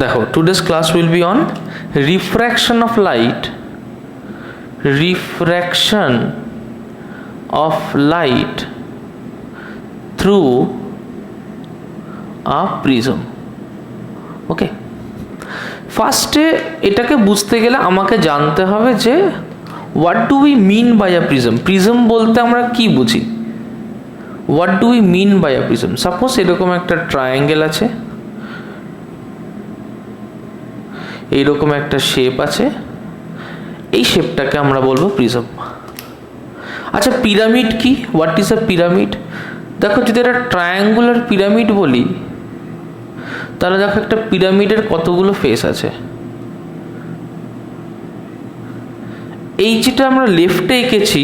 দেখো, today's class will be on refraction of light, refraction of light through a prism. Okay, ফার্স্টে এটাকে বুঝতে গেলে আমাকে জানতে হবে যে what do we mean by a prism. Prism বলতে আমরা কি বুঝি? What do we mean by a prism? Suppose এরকম একটা ট্রায়াঙ্গেল আছে, এইরকম একটা শেপ আছে, এই শেপটাকে আমরা বলবো প্রিজম। আচ্ছা, পিরামিড কি? What is a pyramid? দেখো, যদি একটা ট্রায়াঙ্গুলার পিরামিড বলি, তাহলে দেখো একটা পিরামিডের কতগুলো ফেস আছে। এই যেটা আমরা লেফটে এঁকেছি,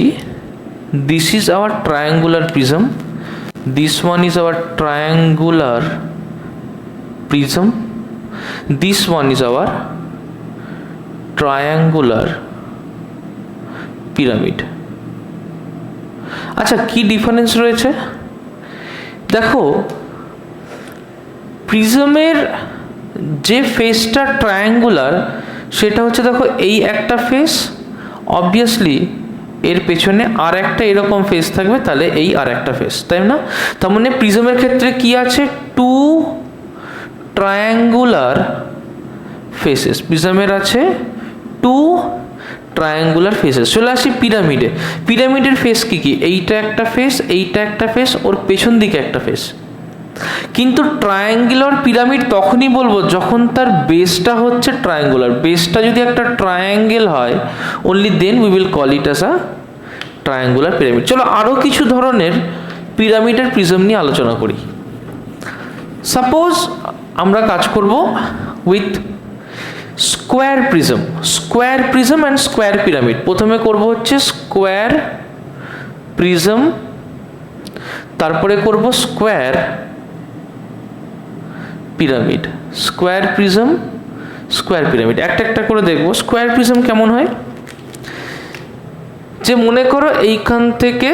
this is hour triangular prism, this one is our triangular prism, this one is our triangular pyramid. আচ্ছা, কি ডিফারেন্স রয়েছে? দেখো, প্রিজমের যে ফেসটা ট্রায়াঙ্গুলার সেটা হচ্ছে, দেখো এই একটা ফেস, অবভিয়াসলি এর পেছনে আর একটা এরকম ফেস থাকবে, তাহলে এই আর একটা ফেস, তাই না? তার মানে প্রিজমের ক্ষেত্রে কি আছে? Two triangular faces. প্রিজমের আছে টু ট্রায়াঙ্গুলার ফেসেস। চলে আসি পিরামিডে। পিরামিডের ফেস কি কি? এইটা একটা ফেস, এইটা একটা ফেস, ওর পেছন দিকে একটা ফেস। কিন্তু ট্রায়াঙ্গুলার পিরামিড তখনই বলবো যখন তার বেসটা হচ্ছে ট্রায়াঙ্গুলার। বেসটা যদি একটা ট্রায়াঙ্গেল হয়, only then we will call it as a triangular pyramid. চলো আরও কিছু ধরনের পিরামিডের প্রিজম নিয়ে আলোচনা করি। সাপোজ আমরা কাজ করব with square prism, square prism and square pyramid. প্রথমে করব হচ্ছে স্কোয়ার প্রিজম, তারপরে করব square pyramid. Square prism, square pyramid, একটা একটা করে দেখব। স্কোয়ার প্রিজম কেমন হয়? যে মনে করো এইখান থেকে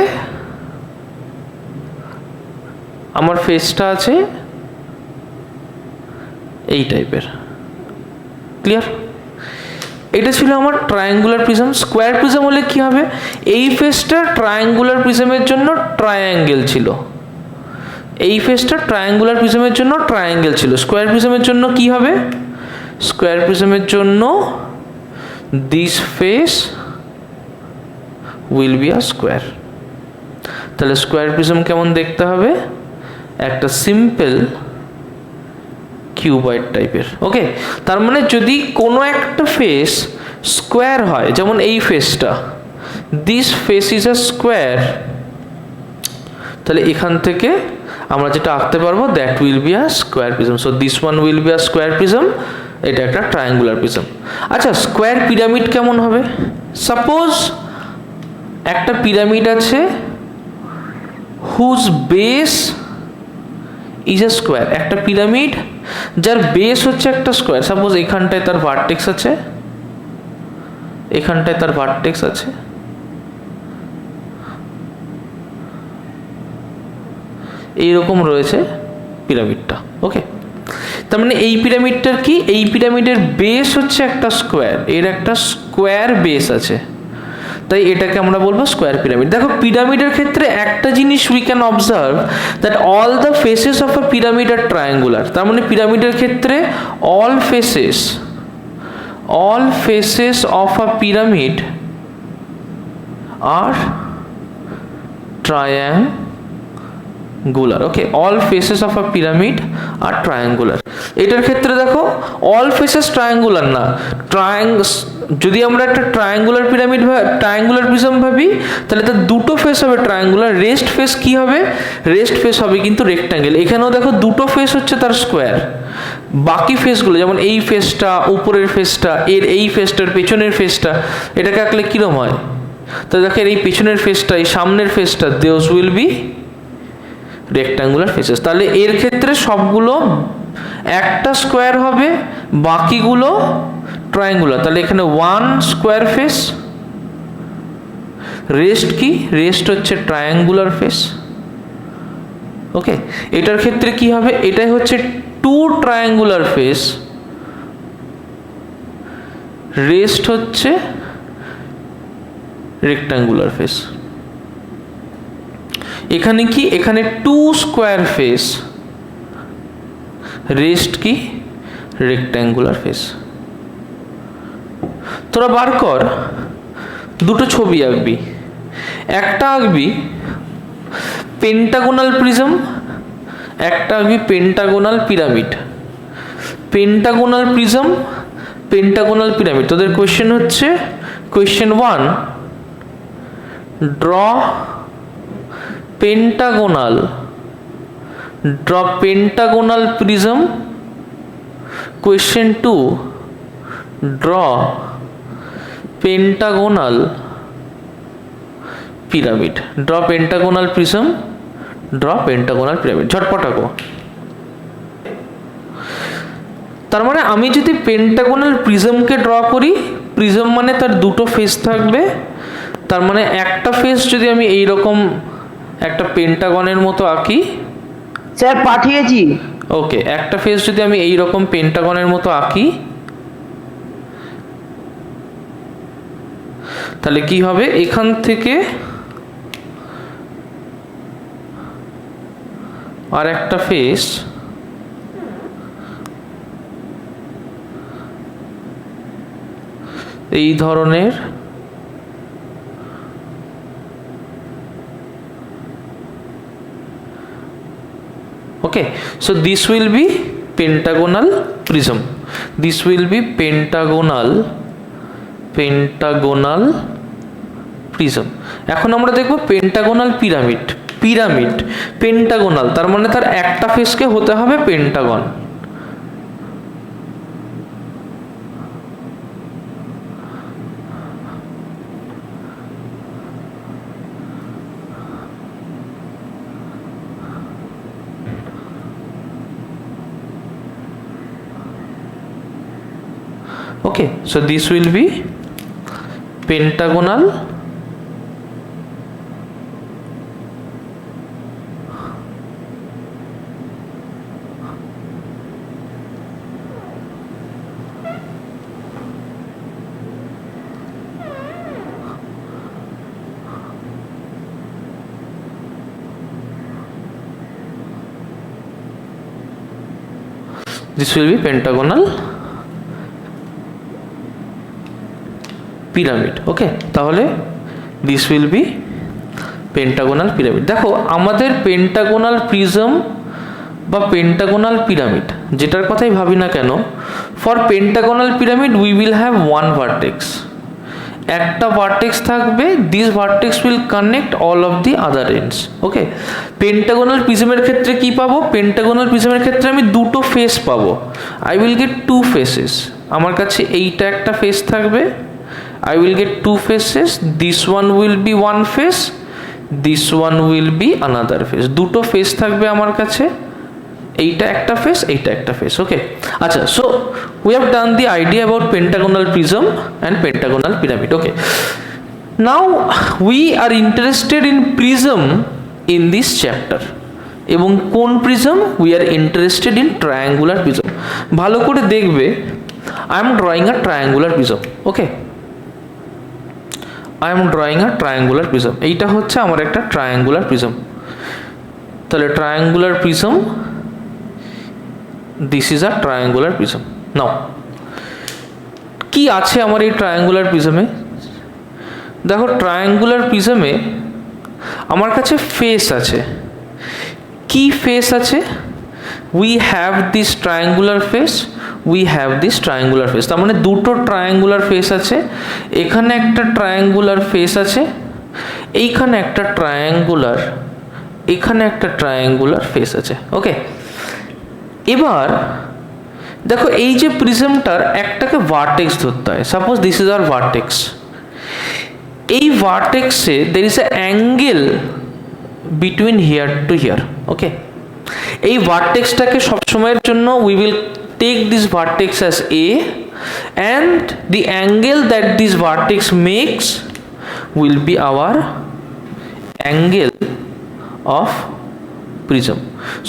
আমার ফেসটা আছে এই টাইপের, ক্লিয়ার? এটা ছিল আমার ট্রায়াঙ্গুলার প্রিজম। স্কোয়ার প্রিজম হলে কি হবে? এই ফেসটা ট্রায়াঙ্গুলার প্রিজমের জন্য ট্রায়াঙ্গেল ছিল, এই ফেসটা ট্রায়াঙ্গুলার প্রিজমের জন্য ট্রায়াঙ্গেল ছিল। স্কোয়ার প্রিজমের জন্য কি হবে? স্কোয়ার প্রিজমের জন্য this face will be a square. তাহলে স্কোয়ার প্রিজম কেমন দেখতে হবে? একটা সিম্পল কিউবয়েড টাইপের। ওকে, তার মানে যদি কোনো একটা ফেস স্কোয়ার হয়, যেমন এই ফেসটা, this face is a square, তাহলে এখান থেকে আমরা যেটা আঁকতে পারবো that will be a square prism. So this one will be a square prism, এটা একটা ট্রায়াঙ্গুলার প্রিজম। আচ্ছা, স্কোয়ার পিরামিড কেমন হবে? সাপোজ একটা পিরামিড আছে whose base is a square. একটা পিরামিড যার বেস হচ্ছে একটা স্কোয়ার। সাপোজ এখানটায় তার ভার্টেক্স আছে, এখানটায় তার ভার্টেক্স আছে, এইরকম রয়েছে পিরামিডটা। ওকে, তার মানে এই পিরামিডটার কি? এই পিরামিডের বেস হচ্ছে একটা স্কোয়ার, এর একটা স্কোয়ার বেস আছে, তাই এটাকে আমরা বলবো স্কোয়ার পিরামিড। দেখো, পিরামিডের ক্ষেত্রে একটা জিনিস we can observe that all the faces of a pyramid are triangular. তার মানে পিরামিডের ক্ষেত্রে all faces of a pyramid are triangular. Okay, all faces of a pyramid are triangular. এটার ক্ষেত্রে দেখো অল ফেসেস ট্রায়াঙ্গুলার না, যদি আমরা একটা ট্রায়াঙ্গুলার পিরামিড বা ট্রায়াঙ্গুলার প্রিজম ভাবি, তাহলে তার দুটো ফেস হবে ট্রায়াঙ্গুলার। রেস্ট ফেস কি হবে? রেস্ট ফেস হবে কিন্তু রেক্ট্যাঙ্গেল। এখানেও দেখো দুটো ফেস হচ্ছে তার স্কোয়ার, বাকি ফেসগুলো যেমন এই ফেসটা, উপরের ফেসটা, এর এই ফেসটার পেছনের ফেসটা, এটাকে আঁকলে কিরম হয়? তো দেখো এই পেছনের ফেসটা, এই সামনের ফেসটা, those will be rectangular faces. তাহলে এর ক্ষেত্রে সবগুলো একটা স্কোয়ার হবে, বাকিগুলো ট্রায়াঙ্গুলার। তাহলে এখানে ওয়ান স্কোয়ার ফেস। রেস্ট কি? রেস্ট হচ্ছে ট্রায়াঙ্গুলার ফেস। ওকে, এটার ক্ষেত্রে কি হবে? এটাই হচ্ছে টু ট্রায়াঙ্গুলার ফেস রেস্ট হচ্ছে রেক্ট্যাঙ্গুলার ফেস। এখানে কি, এখানে টু স্কোয়ার ফেস, রেস্ট কি রেক্ট্যাঙ্গুলার ফেস। তোরা বার কর, দুটো ছবি আঁকবি, একটা আঁকবি পেন্টাগোনাল প্রিজম, একটা আঁকবি pentagonal pyramid. Pentagonal prism, pentagonal pyramid. তোদের কোয়েশ্চেন হচ্ছে, question 1, draw pentagonal, draw pentagonal prism. Question 2, draw pentagonal pyramid. Draw pentagonal prism, draw pentagonal pyramid. ঝটপট আঁকো। তার মানে আমি যদি পেন্টাগোনাল প্রিজমকে ড্র করি, প্রিজম মানে তার দুটো ফেস থাকবে, তার মানে একটা ফেস যদি আমি এই রকম একটা পেন্টাগনের মতো আঁকি, স্যার পাঠিয়েছি। ওকে, একটা ফেস যদি আমি এই রকম পেন্টাগনের মতো আঁকি, তাহলে কি হবে, এখান থেকে আর একটা ফেস এই ধরনের okay. So this will be pentagonal prism, this will be pentagonal prism. এখন আমরা দেখব পেন্টাগোনাল পিরামিড। পিরামিড পেন্টাগোনাল, তার মানে তার একটা ফেসকে হতে হবে Pentagon. Okay, so this will be pentagonal this will be pentagonal pyramid. Okay, তাহলে this will be pentagonal pyramid. দেখো আমাদের পেন্টাগোনাল প্রিজম বা পেন্টাগোনাল পিরামিড যেটার কথাই ভাবি না কেন, for pentagonal pyramid we will have one vertex, একটা ভার্টেক্স থাকবে, this vertex will connect all of the other ends. Okay, pentagonal প্রিজমের ক্ষেত্রে কি পাবো, পেন্টাগোনাল প্রিজমের ক্ষেত্রে আমি দুটো ফেস পাবো, I will get two faces. আমার কাছে এইটা একটা ফেস থাকবে, I will get two faces, this one will be one face, this one will be another face। দুটো ফেস থাকবে আমার কাছে, এইটা একটা ফেস, এইটা একটা ফেস। ওকে, আচ্ছা, so we have done the idea about pentagonal prism and pentagonal pyramid. Okay, now we are interested in prism in this chapter, এবং কোন prism, we are interested in triangular prism। ভালো করে দেখবে, I am drawing a triangular prism। Okay, I am drawing a triangular prism। এইটা হচ্ছে আমার একটা triangular prism। তাহলে triangular prism, this is a triangular prism। নাও কি আছে আমার এই triangular prism এ, দেখো triangular prism এ আমার কাছে ফেস আছে। কি ফেস আছে, we have this triangular face, we have this triangular face। তার মানে দুটো ট্রায়াঙ্গুলার ফেস আছে, এখানে একটা ট্রায়াঙ্গুলার ফেস আছে, এইখানে একটা ট্রায়াঙ্গুলার, এখানে একটা ট্রায়াঙ্গুলার ফেস আছে। ওকে, এবার দেখো এই যে প্রিজমটার একটাকে ভার্টেক্স ধরতে হয়, suppose this is our vertex. এই ভার্টেক্সে there is a angle between here to here. Okay, এই ভার্টেক্সটাকে সবসময়ের জন্য we will take this vertex as A, and the angle that this vertex makes will be our angle of prism।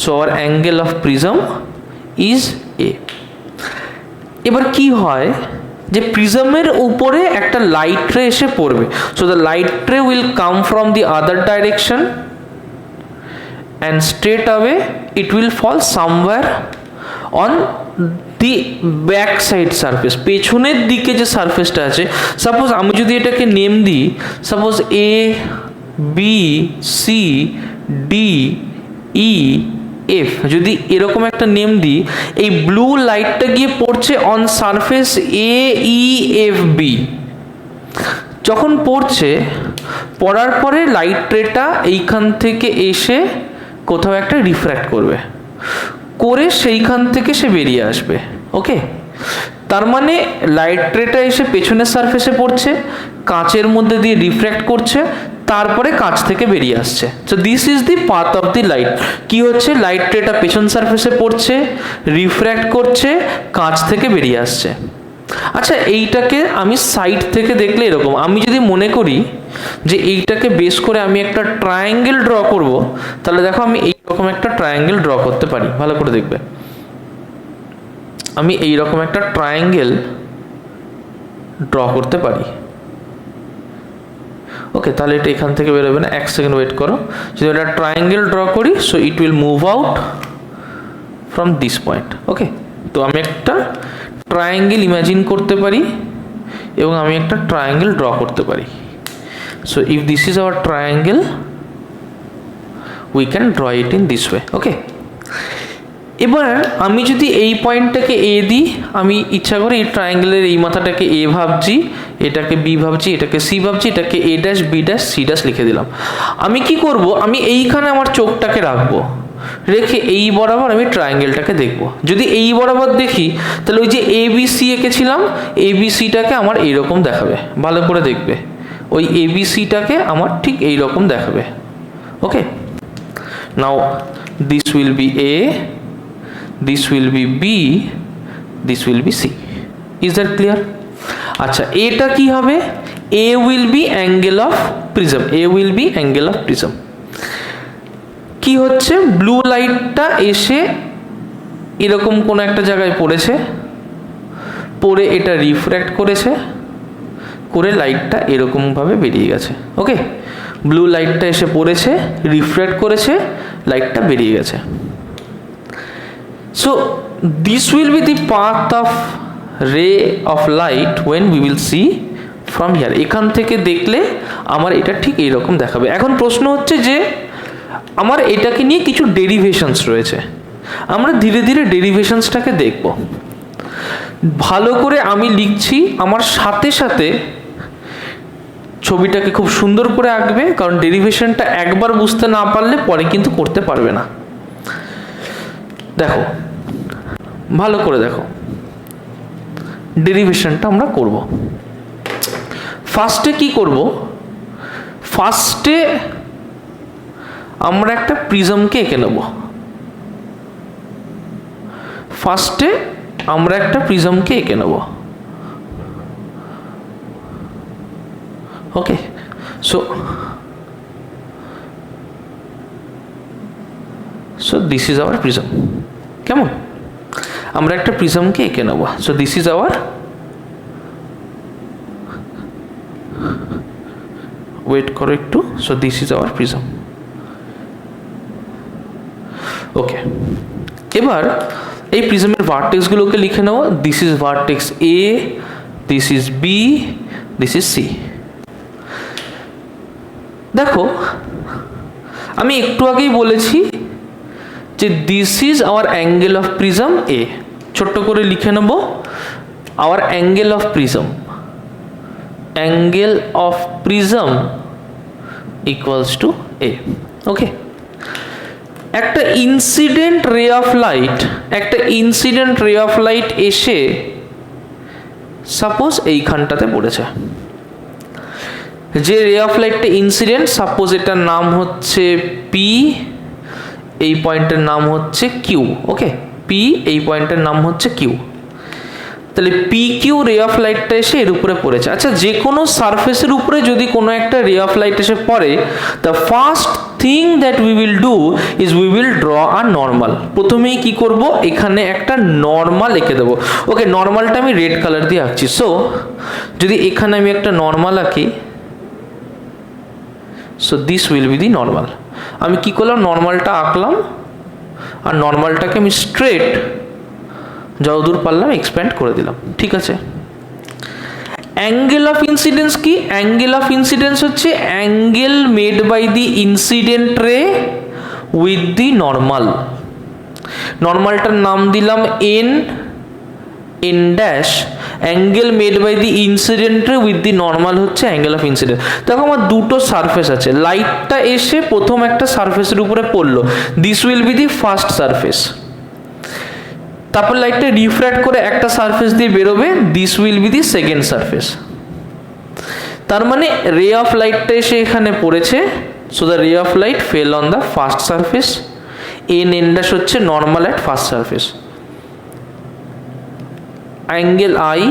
So our angle of prism is A। এবার কি হয়, যে প্রিজমের উপরে একটা লাইট রে এসে পড়বে, so the light ray will come from the other direction and straight away it will fall somewhere on the back side surface, পেছনের দিকে যে সারফেসটা আছে। সাপোজ আমি যদি এটাকে নেম দিই, suppose A B C D E F, যদি এরকম একটা নেম দিই, এই ব্লু লাইটটা গিয়ে পড়ছে on surface A E F B. যখন পড়ার পরে লাইট রেটা এইখান থেকে এসে কোথাও একটা রিফ্র্যাক্ট করে সেইখান থেকে সে বেরিয়ে আসবে। ওকে, তার মানে লাইট রেটা এসে পেছনের সারফেসে পড়ছে, কাঁচের মধ্যে দিয়ে রিফ্র্যাক্ট করছে, তারপরে কাঁচ থেকে বেরিয়ে আসছে। So this is the path of the light. কি হচ্ছে, লাইট রেটা পেছন সারফেসে পড়ছে, রিফ্র্যাক্ট করছে, কাঁচ থেকে বেরিয়ে আসছে। আচ্ছা, এইটাকে আমি সাইড থেকে দেখলে এরকম, আমি যদি মনে করি যে এইটাকে বেস করে আমি একটা ট্রায়াঙ্গেল ড্র করব, তাহলে দেখো আমি এইরকম একটা ট্রায়াঙ্গেল ড্র করতে পারি। ভালো করে দেখবে, আমি এইরকম একটা ট্রায়াঙ্গেল ড্র করতে পারি। ওকে, তাহলে এটা এখান থেকে বেরোবে না, 1 সেকেন্ড ওয়েট করো। যদি একটা ট্রায়াঙ্গেল ড্র করি, so it will move out from this point. Okay, তো আমি একটা ট্রায়াঙ্গেল ইমাজিন করতে পারি এবং আমি একটা ট্রায়াঙ্গেল ড্র করতে পারি। So if this is our triangle, we can draw it in this way. Okay, এবার আমি যদি এই পয়েন্টটাকে এ দিই, আমি ইচ্ছা করে এই ট্রায়াঙ্গেলের এই মাথাটাকে এ ভাবছি, এটাকে বি ভাবছি, এটাকে সি ভাবছি, এটাকে A dash B dash C dash লিখে দিলাম। আমি কি করব, আমি এইখানে আমার চোখটাকে রাখবো, রেখে এই বরাবর আমি ট্রায়াঙ্গেলটাকে দেখব। যদি এই বরাবর দেখি, তাহলে ওই যে এ বি সি এঁকেছিলাম, এ বি সিটাকে আমার এইরকম দেখাবে। ভালো করে দেখবে, ওই এ বি সিটাকে আমার ঠিক এইরকম দেখাবে। Okay, now this will be A, this will be B, this will be C. Is that clear? আচ্ছা, এটা কি হবে, A will be angle of prism, A will be angle of prism। কি হচ্ছে, ব্লু লাইটটা এসে এরকম কোন একটা জায়গায় পড়েছে, পড়ে এটা রিফ্র্যাক্ট করেছে, করে লাইটটা এরকম ভাবে বেরিয়ে গেছে। ওকে, ব্লু লাইটটা এসে পড়েছে, রিফ্র্যাক্ট করেছে, লাইটটা বেরিয়ে গেছে। So this will be the path of ray of light when we will see from here. এখান থেকে দেখলে আমার এটা ঠিক এইরকম দেখাবে। এখন প্রশ্ন হচ্ছে যে আমার এটাকে নিয়ে কিছু ডেরিভেশনস রয়েছে, আমরা ধীরে ধীরে ডেরিভেশনসটাকে দেখব। ভালো করে আমি লিখছি, আমার সাথে সাথে ছবিটাকে খুব সুন্দর করে আঁকবে, কারণ ডেরিভেশনটা একবার বুঝতে না পারলে পরে কিন্তু করতে পারবে না। দেখো, ভালো করে দেখো, ডেরিভেশনটা আমরা করব। ফার্স্টে কি করব, ফার্স্টে আমরা একটা প্রিজমকে এঁকে নেব। ফার্স্টে আমরা একটা প্রিজমকে এঁকে নেব। Okay, so this is our prism. কেমন, আমরা একটা প্রিজমকে এঁকে নেব। So this is our, wait করো একটু, so this is our prism. Okay, এবার এই প্রিজমের ভার্টেক্সগুলোকে লিখে নেব। This is vertex A, this is B, this is C. দেখো, আমি একটু আগেই বলেছি যে this is our angle of prism A. ছোট্ট করে লিখে নেব, our angle of prism, angle of prism equals to এ। ওকে, একটা ইনসিডেন্ট রে অফ লাইট, একটা ইনসিডেন্ট রে অফ লাইট এসে সাপোজ এইখানটাতে পড়েছে। যে রে অফ লাইটটা ইনসিডেন্ট, সাপোজ এটার নাম হচ্ছে পি, এই পয়েন্টের নাম হচ্ছে কিউ। ওকে, পি, এই পয়েন্টের নাম হচ্ছে কিউ। তাহলে পি কিউ রে অফ লাইটটা এসে এর উপরে পড়েছে। আচ্ছা, যে কোনো সারফেসের উপরে যদি কোনো একটা রে অফ লাইট এসে পড়ে, the first thing that we will do is we will draw a normal. প্রথমেই কি করব, এখানে একটা নর্মাল এঁকে দেবো। ওকে, নর্মালটা আমি রেড কালার দিয়ে আঁকছি। সো যদি এখানে আমি একটা নর্মাল আঁকি, so this will be the normal. আমি কি করলাম, নর্মালটা আঁকলাম, আর নর্মালটাকে আমি স্ট্রেট যতদূর পারলাম এক্সপ্যান্ড করে দিলাম। ঠিক আছে। অ্যাঙ্গেল অফ ইনসিডেন্স কি? অ্যাঙ্গেল অফ ইনসিডেন্স হচ্ছে angle made by the incident ray with the normal. নর্মালটার নাম দিলাম N, N dash. Angle made by the incident ray with the normal হচ্ছে অ্যাঙ্গেল অফ ইনসিডেন্স। দেখো আমার দুটো সারফেস আছে, লাইটটা এসে প্রথম একটা সারফেসের উপরে পড়লো, this will be the first surface. তারপর লাইটটা রিফ্র্যাক্ট করে একটা সারফেস দিয়ে বেরোবে, this will be the second surface. তার মানে রে অফ লাইটটা এসে এখানে পড়েছে, so the ray of light fell on the first surface. N N dash হচ্ছে normal at first surface. Angle I,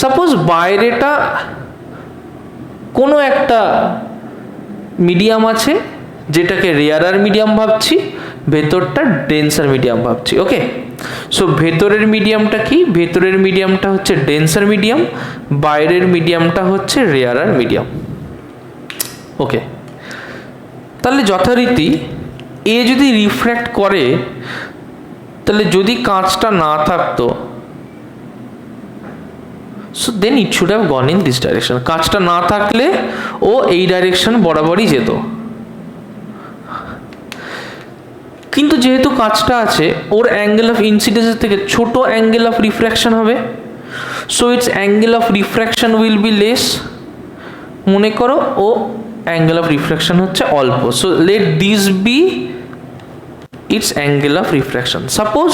suppose বাইরেটা কোনো একটা মিডিয়াম আছে যেটাকে রেয়ারার মিডিয়াম ভাবছি, ভেতরটা ডেন্সার মিডিয়াম ভাবছি। ওকে, সো ভেতরের মিডিয়ামটা কি? ভেতরের মিডিয়ামটা হচ্ছে ডেন্সার মিডিয়াম, বাইরের মিডিয়ামটা হচ্ছে রেয়ারার মিডিয়াম। ওকে, তাহলে যথারীতি এ যদি রিফ্র্যাক্ট করে, তাহলে যদি কাঁচটা না থাকতো, so then it should have gone in this direction. কাঁচটা না থাকলে ও এই ডাইরেকশন বরাবরই যেত, কিন্তু যেহেতু কাঁচটা আছে, ওর অ্যাঙ্গেল অফ ইনসিডেন্সের থেকে ছোট অ্যাঙ্গেল অফ রিফ্র্যাকশন হবে, so its angle of refraction will be less. মনে করো ও অ্যাঙ্গেল অফ রিফ্র্যাকশন হচ্ছে অল্প, so let this be its angle of refraction. Suppose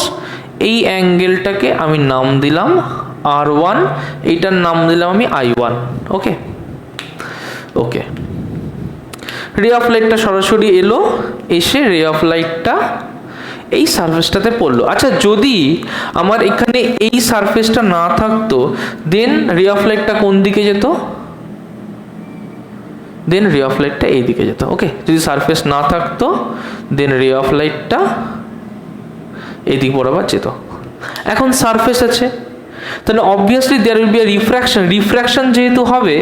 এই অ্যাঙ্গেলটাকে আমি নাম দিলাম R1, এইটার নাম দিলাম আমি I1। ওকে ওকে, রে অফ লাইটটা সরাসরি এলো, এসে রে অফ লাইটটা এই সারফেসটাতে পড়লো। আচ্ছা, যদি আমার এখানে এই সারফেসটা না থাকতো, দেন রে অফ লাইটটা কোন দিকে যেত? দেন রে অফ লাইটটা এই দিকে যেত। ওকে, যদি সারফেস না থাকতো, দেন রে অফ লাইটটা এদিক বরাবর যেত। এখন সারফেস আছে, তাহলে obviously there will be a refraction. Refraction যেহেতু হবে,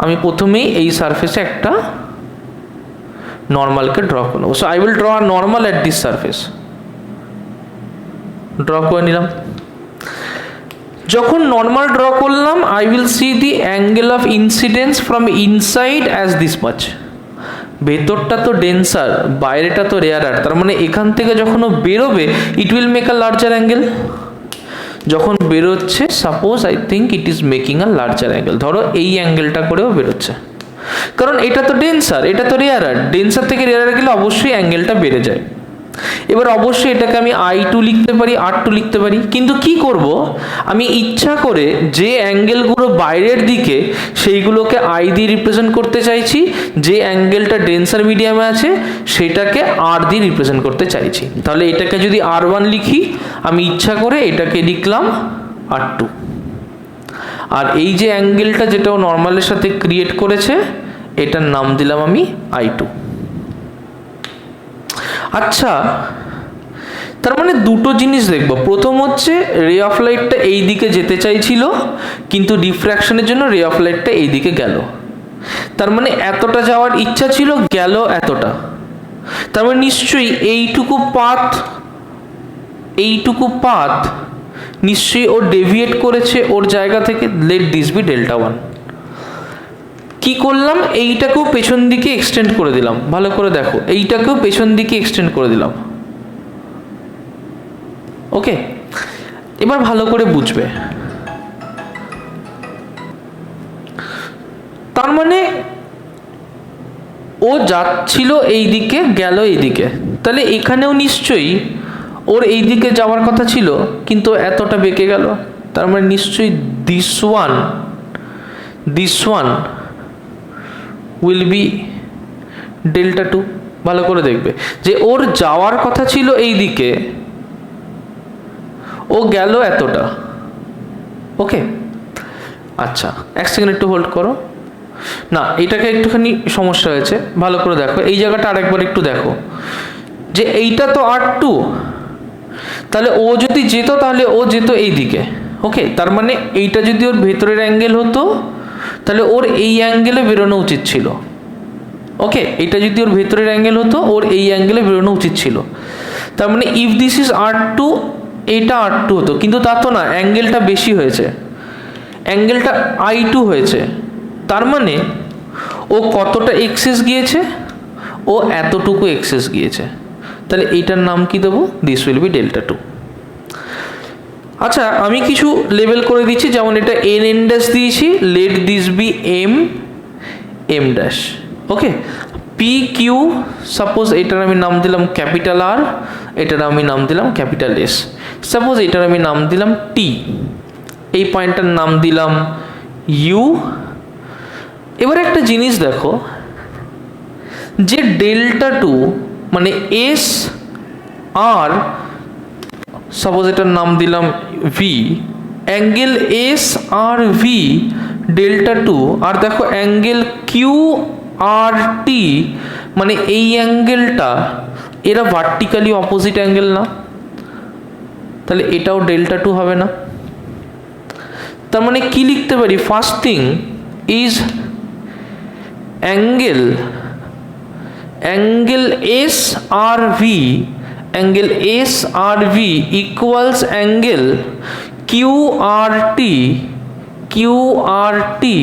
আমি প্রথমেই এই সারফেসে একটা নর্মালকে ড্র করব। So I will draw a normal at this surface. Draw করে নিলাম। যখন নর্মাল ড্র করলাম, I will see the angle of incidence from inside as this much. ভেতরটা তো ডেন্সার, বাইরেটা তো রেয়ারার, তার মানে এখান থেকে যখন ও বেরোবে, it will make a larger angle. যখন বেরোচ্ছে, suppose I think it is making a larger angle, ধরো এই অ্যাঙ্গেলটা করেও বেরোচ্ছে, কারণ এটা তো ডেন্সার, এটা তো রেয়ারার। ডেন্সার থেকে রেয়ারার গেলে অবশ্যই অ্যাঙ্গেলটা বেড়ে যায়। এবার অবশ্যই এটাকে আমি I2 লিখতে পারি, R2 লিখতে পারি, কিন্তু কি করব, আমি ইচ্ছা করে যে অ্যাঙ্গেলগুলো বাইরের দিকে সেইগুলোকে I দিয়ে রিপ্রেজেন্ট করতে চাইছি, যে অ্যাঙ্গেলটা ডেন্সার মিডিয়ামে আছে সেটাকে R দিয়ে রিপ্রেজেন্ট করতে চাইছি। তাহলে এটাকে যদি R1 লিখি, আমি ইচ্ছা করে এটাকে লিখলাম R2, আর এই যে অ্যাঙ্গেলটা যেটা ও নর্মালের সাথে ক্রিয়েট করেছে, এটার নাম দিলাম আমি I2। আচ্ছা, তার মানে দুটো জিনিস দেখবো। প্রথম হচ্ছে রে অফ লাইটটা এই দিকে যেতে চাইছিল, কিন্তু ডিফ্র্যাকশনের জন্য রে অফ লাইটটা এই দিকে গেল। তার মানে এতটা যাওয়ার ইচ্ছা ছিল, গেল এতটা। তার মানে নিশ্চয়ই এইটুকু পাথ নিশ্চয়ই ও ডেভিয়েট করেছে ওর জায়গা থেকে। Let this be delta 1। কি করলাম, এইটাকেও পেছন দিকে এক্সটেন্ড করে দিলাম। ভালো করে দেখো, এইটাকেও পেছন দিকে এক্সটেন্ড করে দিলাম। ওকে, এবার ভালো করে বুঝবে। তার মানে ও যাচ্ছিল এই দিকে, গেল এই দিকে, তাহলে এখানেও নিশ্চয়ই ওর এই দিকে যাওয়ার কথা ছিল, কিন্তু এতটা বেঁকে গেল। তার মানে নিশ্চয়ই this one will B delta 2। ভালো করে দেখবে যে ওর যাওয়ার কথা ছিল এই দিকে, ও ও গেল এতটা, ওকে। আচ্ছা এক সেকেন্ড একটু হোল্ড করো, না এটাকে একটুখানি সমস্যা হয়েছে, ভালো করে দেখো এই জায়গাটা আরেকবার একটু দেখো, যে এইটা তো R2, তাহলে ও যদি যেত তাহলে ও যেত এই দিকে, ওকে। তার মানে এইটা যদি ওর ভেতরের অ্যাঙ্গেল হতো তাহলে ওর এই অ্যাঙ্গেলে বেরোনো উচিত ছিল, ওকে। এটা যদি ওর ভেতরের অ্যাঙ্গেল হতো ওর এই অ্যাঙ্গেলে বেরোনো উচিত ছিল। তার মানে ইফ দিস ইজ R2, এইটা R2 হতো, কিন্তু তা তো না, অ্যাঙ্গেলটা বেশি হয়েছে, অ্যাঙ্গেলটা I2 হয়েছে। তার মানে ও কতটা এক্সেস গিয়েছে, ও এতটুকু এক্সেস গিয়েছে, তাহলে এইটার নাম কি দেবো, দিস উইল বি ডেল্টা 2। আচ্ছা আমি কিছু লেবেল করে দিচ্ছি, যেমন এটা n ড্যাশ দিয়েছি, let this be m dash, okay. P Q, suppose এটার আমি নাম দিলাম ক্যাপিটাল R, এটার আমি নাম দিলাম ক্যাপিটাল S, সাপোজ এটার আমি নাম দিলাম T, এই পয়েন্টটার নাম দিলাম U। এবার একটা জিনিস দেখো, যে ডেল্টা 2 মানে S আর সাপোজ এটার নাম দিলাম V, angle S R V delta 2, আর দেখো অ্যাঙ্গেল কিউ আর টি, মানে এই অ্যাঙ্গেলটা, এরা ভার্টিক্যালি অপোজিট অ্যাঙ্গেল না, তাহলে এটাও ডেল্টা 2 হবে না। তার মানে কি লিখতে পারি, first thing is angle S R V, angle S R V equals angle Q R T,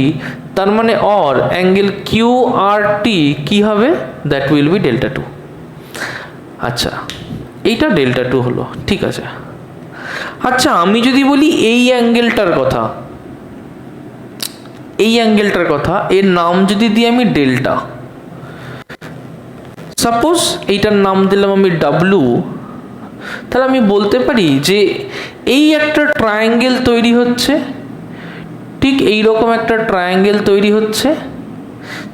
তার মানে or angle Q R T কি হবে, দ্যাট উইল বি ডেল্টা 2। আচ্ছা এইটা ডেল্টা 2 হলো, ঠিক আছে। আচ্ছা আমি যদি বলি এই অ্যাঙ্গেলটার কথা, এই অ্যাঙ্গেলটার কথা, এর নাম যদি দিই আমি ডেল্টা, সাপোজ এইটার নাম দিলাম আমি W, তাহলে আমি বলতে পারি যে এই একটা ট্রায়াঙ্গেল তৈরি হচ্ছে, ঠিক এই রকম একটা ট্রায়াঙ্গেল তৈরি হচ্ছে,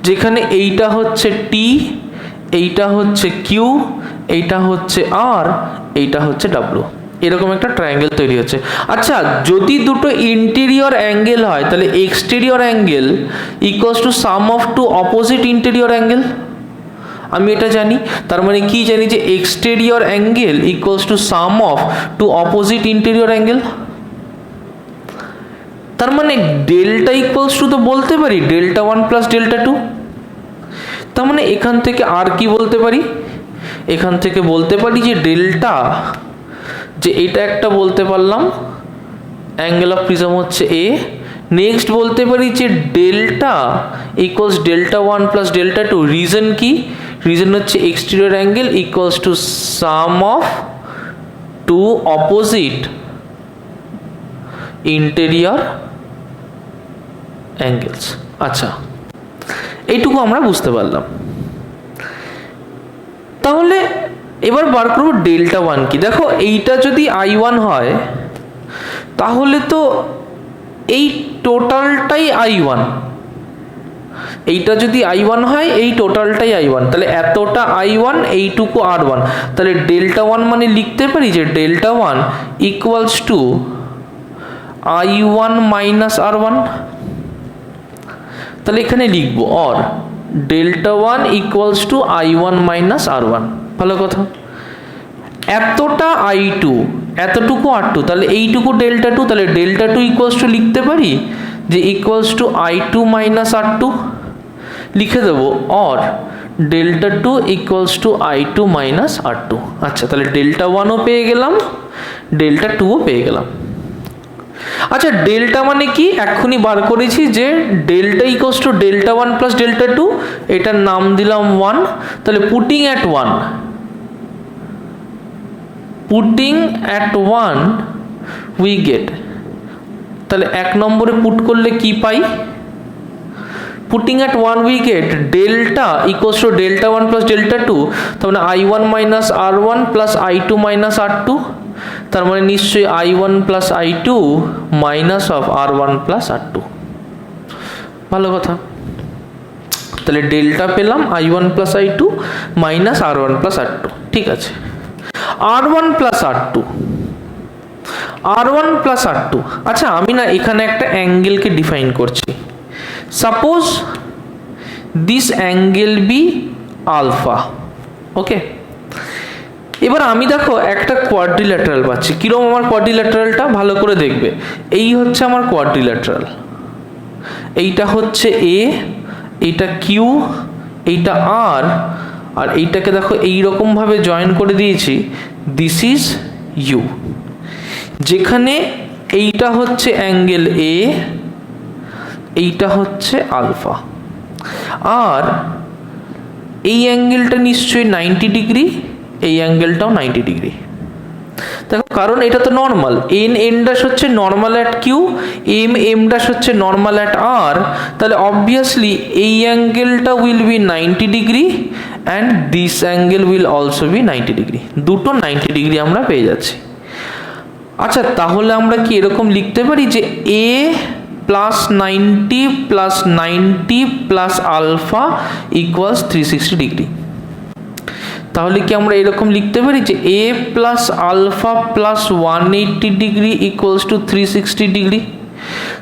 যেখানে এইটা হচ্ছে T, এইটা হচ্ছে Q, এইটা হচ্ছে R, এইটা হচ্ছে W, এরকম একটা ট্রায়াঙ্গেল তৈরি হচ্ছে। আচ্ছা যদি দুটো ইন্টেরিয়র অ্যাঙ্গেল হয় তাহলে exterior angle equals to sum of two opposite interior angle, আমি এটা জানি। তার মানে কি জানি, যে exterior angle equals to sum of two opposite interior angle. তার মানে ডেল্টা ইকুয়ালস টু তো বলতে পারি ডেল্টা 1 প্লাস ডেল্টা 2। তার মানে এখান থেকে আর কি বলতে পারি, এখান থেকে বলতে পারি যে ডেল্টা, যে এটা একটা বলতে পারলাম অ্যাঙ্গেল অফ প্রিজম হচ্ছে A। নেক্সট বলতে পারি যে delta equals delta 1 plus delta 2, reason কি, রিজন হচ্ছে exterior angle equals to sum of two opposite interior angles. আচ্ছা এইটুকু আমরা বুঝতে পারলাম। তাহলে এবার বার করবো ডেল্টা 1 কি। দেখো এইটা যদি I1 হয় তাহলে তো এই টোটালটাই I1, এইটা যদি I1 হয় এই টোটালটাই I1, তাহলে এতটা I1 এইটুকু R1, তাহলে ডেল্টা 1 মানে লিখতে পারি যে delta 1 equals to I1 minus R1, তাহলে এখানে লিখবো or delta 1 equals to I1 minus R1। ভালো কথা, এতটা I2 এতটুকু R2, তাহলে এইটুকু ডেল্টা 2, তাহলে ডেল্টা 2 ইকুয়ালস টু লিখতে পারি যে equals to I2 minus R2, লিখে দেবো or delta 2 equals to I2 minus R2। আচ্ছা তাহলে ডেল্টা 1ও পেয়ে গেলাম, ডেল্টা 2ও পেয়ে গেলাম। আচ্ছা ডেল্টা মানে কি, এক্ষুনি বার করেছি যে delta equals to delta 1 plus delta 2, এটার নাম দিলাম 1, তাহলে পুটিং অ্যাট 1 উই গেট, তাহলে এক নম্বরে পুট করলে কি পাই, putting at 1 we get delta equals to delta 1 plus delta 2, তার মানে I1 minus R1 plus I2 minus R2, তার মানে নিশ্চয়ই I1 plus I2 minus of R1 plus R2। ভালো কথা, তাহলে ডেল্টা পেলাম I1 plus I2 minus R1 plus R2, ঠিক আছে। R1 plus R2, R1 plus R2। আচ্ছা আমি না এখানে একটা অ্যাঙ্গেলকে ডিফাইন করছি, suppose this angle be alpha, okay. এবার আমি দেখো একটা কোয়াড্রিল্যাটারাল পাচ্ছি। কিরকম আমার কোয়াড্রিল্যাটারালটা ভালো করে দেখবে, এই হচ্ছে আমার কোয়াড্রিল্যাটারাল, এইটা হচ্ছে এ, এইটা কিউ, এইটা আর, আর এইটাকে দেখো এইরকম ভাবে জয়েন করে দিয়েছি, দিস ইজ ইউ, যেখানে এইটা হচ্ছে অ্যাঙ্গেল এ, এইটা হচ্ছে আলফা, আর এই অ্যাঙ্গেলটা নিশ্চয়ই 90 ডিগ্রি, এই অ্যাঙ্গেলটাও 90 ডিগ্রি। দেখো কারণ এটা তো নর্মাল, এন ড্যাশ হচ্ছে normal at Q, M dash হচ্ছে নর্মাল অ্যাট আর, তাহলে অবভিয়াসলি এই অ্যাঙ্গেলটা will be 90 degree and this angle will also be 90 degree, দুটো 90 ডিগ্রি আমরা পেয়ে যাচ্ছি। আচ্ছা তাহলে আমরা কি এরকম লিখতে পারি যে A plus 90 plus 90 plus alpha equals 360 degree? তাহলে কি আমরা এরকম লিখতে পারি যে A plus alpha plus 180 degree equals to 360 degree?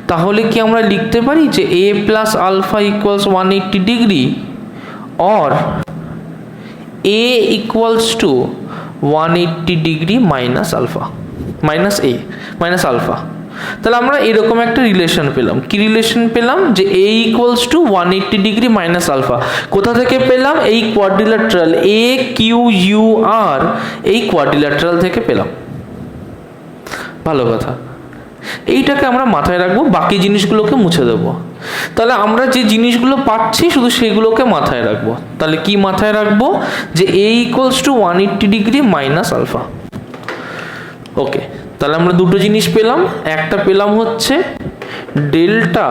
তাহলে কি আমরা লিখতে পারি যে A plus alpha equals 180 degree or A equals to 180 degree minus alpha, minus A minus alpha? তাহলে আমরা এরকম একটা রিলেশন পেলাম। কি রিলেশন পেলাম? যে A equals to 180 degree minus alpha. কোথা থেকে পেলাম? এই quadrilateral A Q U R, এই কোয়াড্রিল্যাটারাল থেকে পেলাম। ভালো কথা, এইটাকে আমরা মাথায় রাখবো, বাকি জিনিসগুলোকে মুছে দেবো। তাহলে আমরা যে জিনিসগুলো পাচ্ছি শুধু সেগুলোকে মাথায় রাখবো। তাহলে কি মাথায় রাখবো? যে A equals to 180 degree minus alpha. Okay, তাহলে আমরা দুটো জিনিস পেলাম। একটা পেলাম হচ্ছে delta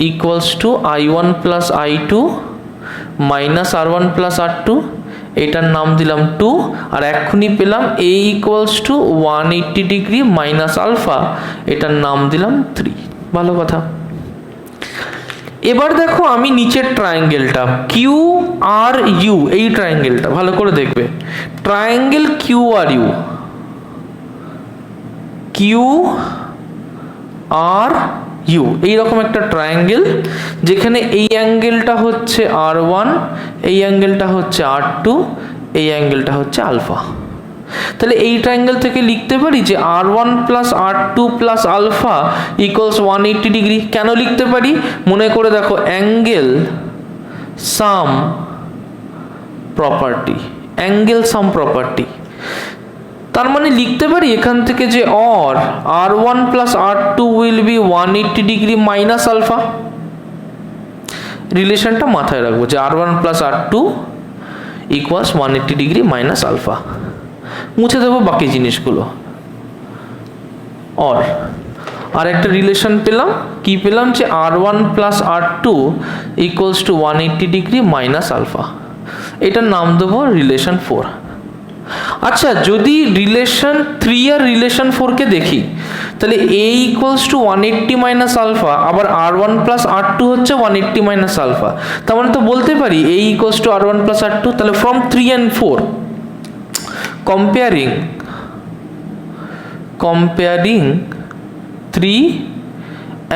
equals to I1 plus I2 minus R1 plus R2, এটার নাম দিলাম 2। আর এক্ষুনি পেলাম A equals to 180 degree minus alpha, এটার নাম দিলাম 3। ভালো কথা। এবার দেখো আমি নিচের ট্রায়াঙ্গেলটা কিউ আর ইউ, এই ট্রায়াঙ্গেলটা ভালো করে দেখবে, triangle Q R U, Q R U এইরকম একটা ট্রায়াঙ্গেল, যেখানে এই অ্যাঙ্গেলটা হচ্ছে R1, এই অ্যাঙ্গেলটা হচ্ছে R2, এই অ্যাঙ্গেলটা হচ্ছে আলফা। তাহলে এই ট্রায়াঙ্গেল থেকে লিখতে পারি যে R1 plus R2 plus alpha equals 180 degree. কেন লিখতে পারি? মনে করে দেখো, angle sum property, angle sum property. তার মানে লিখতে পারি এখান থেকে যে or R1 plus R2 will be 180 degree minus alpha. রিলেশনটা মাথায় রাখবো যে R1 plus R2 equals 180 degree minus alpha. মুছে দেবো বাকি জিনিসগুলো। অর আর একটা রিলেশন পেলাম, কি পেলাম? যে R1 plus R2 equals to 180 degree minus alpha, এটার নাম দেবো রিলেশন 4। আচ্ছা, যদি রিলেশন 3 আর রিলেশন 4 কে দেখি, তাহলে এ ইকুয়ালস টু 180 মাইনাস আলফা, আবার R1 প্লাস R2 হচ্ছে 180 মাইনাস আলফা। তার মানে তো বলতে পারি এ equals two R1 plus R2। তাহলে ফ্রম 3 and 4 comparing 3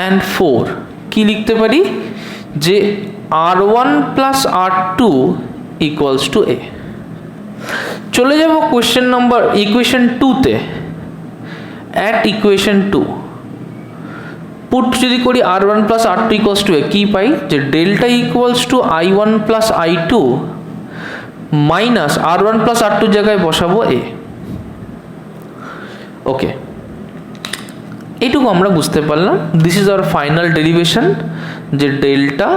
and 4 কি লিখতে পারি? যে R1 plus R2 equals two এ। চলে যাব কোশ্চেন নাম্বার ইকুয়েশন 2 তে। অ্যাট ইকুয়েশন 2 পুট যদি করি R1 plus R2 equals two এ, কি পাই? যে delta equals to I1 plus I2 minus R1 plus R2 জায়গায় বসাবো এ। ওকে, এইটুকু আমরা বুঝতে পারলাম। This is our final derivation, যে delta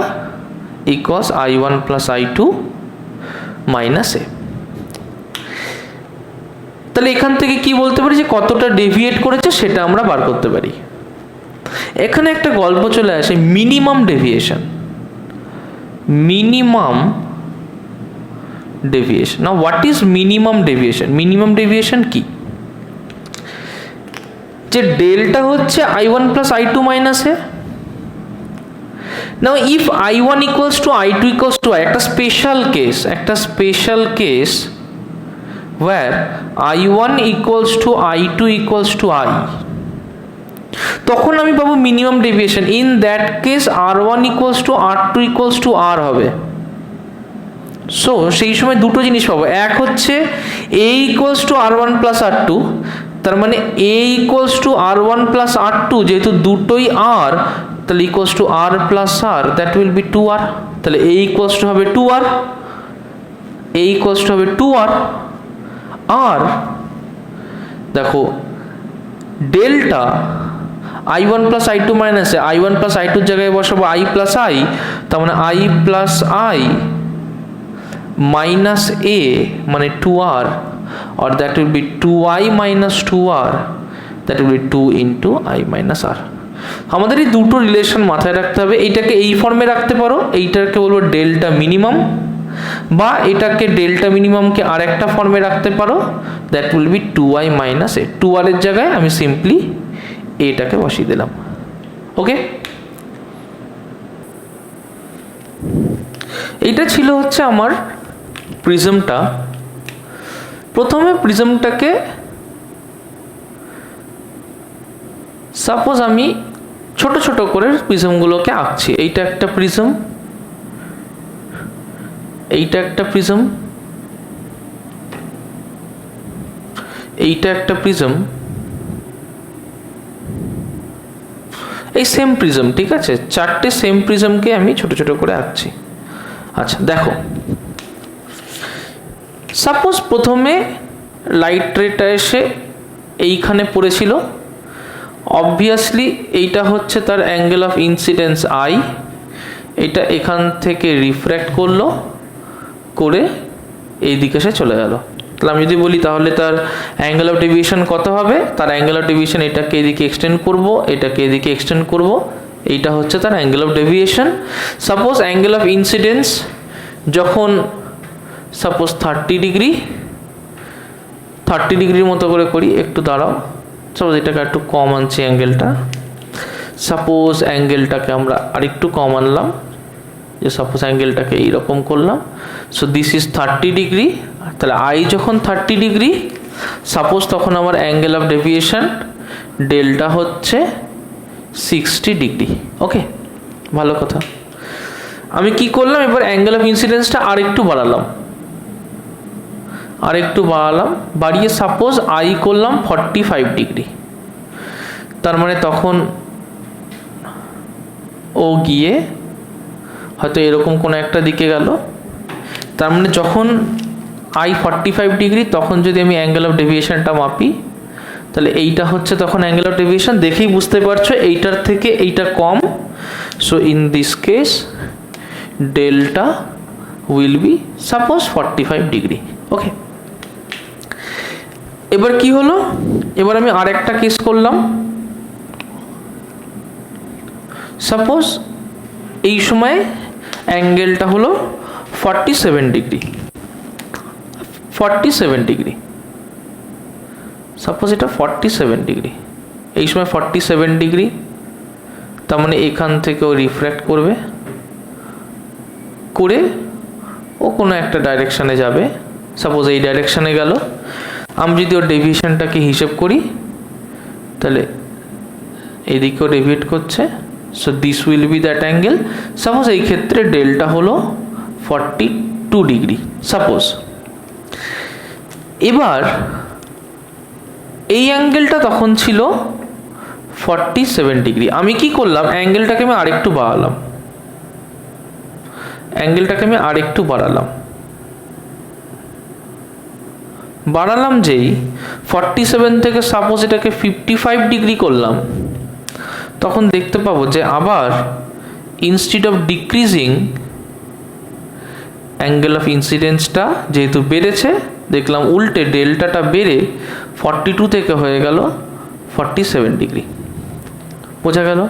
equals I1 plus I2 minus A. তাহলে এখান থেকে কি বলতে পারি? যে কতটা ডেভিয়েট করেছে সেটা আমরা বার করতে পারি। এখানে একটা গল্প চলে আসে, minimum deviation. Minimum deviation. Now what is minimum deviation? Minimum deviation কি? যে ডেল্টা হচ্ছে I1 plus I2 minus A. Now if I1 equals to I2 equals to, একটা special case where I1 equals to I2 equals to I, তখন আমি পাবো minimum deviation. In that case R1 equals to R2 equals two R হবে। So সেই সময় দুটো জিনিস পাবো, এক হচ্ছে A equals to R1 plus R2, তার মানে A equals to R1 plus R2, যেহেতু দুটোই R তাহলে equals to R plus R, that will B 2R। তাহলে A ইকুয়ালস টু হবে 2R, A ইকুয়ালস টু হবে 2R। আর দেখো delta I1 plus I2 minus I1 plus I2 জায়গায় বসাবো I plus I, তার মানে I plus I minus A মানে 2R, or that will be 2I minus 2R, that will be 2 into I minus R। আমাদের এই দুটো relation মাথায় রাখতে হবে। এইটাকে এই ফর্মে রাখতে পারো, এইটাকে বলবো ডেল্টা মিনিমাম, বা এটাকে ডেল্টা মিনিমামকে আর একটা ফর্মে রাখতে পারো, that will B 2I minus A। 2R এর জায়গায় আমি সিম্পলি এটাকে বসিয়ে দিলাম। ওকে, এইটা ছিল হচ্ছে আমার প্রিজমটা। প্রথমে প্রিজমটাকে সাপোজ আমি ছোট ছোট করে প্রিজমগুলোকে আঁকছি। এইটা একটা প্রিজম, এইটা একটা প্রিজম, এইটা একটা প্রিজম, এই সেম প্রিজম, ঠিক আছে? চারটে সেম প্রিজমকে আমি ছোট ছোট করে আঁকছি। আচ্ছা দেখো, সাপোজ প্রথমে লাইট রেটা এসে এইখানে পড়েছিল, অবভিয়াসলি এইটা হচ্ছে তার অ্যাঙ্গেল অফ ইনসিডেন্স আই, এটা এখান থেকে রিফ্র্যাক্ট করলো, করে এই দিকে এসে চলে গেল। তাহলে আমি যদি বলি তাহলে তার অ্যাঙ্গেল অফ ডেভিয়েশন কত হবে? তার অ্যাঙ্গেল অফ ডেভিয়েশন এটাকে এদিকে এক্সটেন্ড করব, এটাকে এদিকে এক্সটেন্ড করব, এইটা হচ্ছে তার angle of deviation. Suppose angle of incidence যখন সাপোজ 30 ডিগ্রি, 30 ডিগ্রির মতো করে করি, একটু দাঁড়াও, সাপোজ এটাকে একটু কম আনছি অ্যাঙ্গেলটা, সাপোজ অ্যাঙ্গেলটাকে আমরা আরেকটু কম আনলাম, যে সাপোজ অ্যাঙ্গেলটাকে এইরকম করলাম। সো দিস ইজ 30 ডিগ্রি, তাহলে আই যখন 30 ডিগ্রি, সাপোজ তখন আমার অ্যাঙ্গেল অফ ডেভিয়েশন ডেল্টা হচ্ছে 60 ডিগ্রি। ওকে, ভালো কথা। আমি কি করলাম, এবার অ্যাঙ্গেল অফ ইনসিডেন্সটা আরেকটু বাড়ালাম, বাড়িয়ে সাপোজ আই করলাম 45 ডিগ্রি। তার মানে তখন ও গিয়ে হয়তো এরকম কোনো একটা দিকে গেল। তার মানে যখন আই 45 ডিগ্রি, তখন যদি আমি অ্যাঙ্গেল অফ ডেভিয়েশনটা মাপি, তাহলে এইটা হচ্ছে তখন অ্যাঙ্গেল অফ ডেভিয়েশন। দেখেই বুঝতে পারছো এইটার থেকে এইটা কম। So in this case delta will be suppose 45 degree. Okay, এবার কি হলো, এবার আমি আরেকটা কেস করলাম। সাপোজ এই সময় অ্যাঙ্গেলটা হলো 47 ডিগ্রি, 47 ডিগ্রি, সাপোজ এটা 47 ডিগ্রি, এই সময় 47 ডিগ্রি, তার মানে এখান থেকে ও রিফ্র্যাক্ট করবে, করে ও কোনো একটা ডাইরেকশানে যাবে, সাপোজ এই ডাইরেকশানে গেল। আমি যদি ওর ডেভিয়েশনটাকে হিসেব করি, তাহলে এদিকেও ডেভিয়েট করছে। So this will B that angle. Suppose এই ক্ষেত্রে ডেল্টা হলো 42 ডিগ্রি সাপোজ। এবার এই অ্যাঙ্গেলটা তখন ছিল 47 ডিগ্রি। আমি কি করলাম, অ্যাঙ্গেলটাকে আমি আরেকটু বাড়ালাম, যেই 47 থেকে সাপোজ এটাকে 55 ডিগ্রি করলাম, তখন দেখতে পাবো যে আবার instead of decreasing angle of ইনসিডেন্সটা যেহেতু বেড়েছে, দেখলাম উল্টে ডেল্টাটা বেড়ে 42 থেকে হয়ে গেল 47 ডিগ্রি। বোঝা গেল?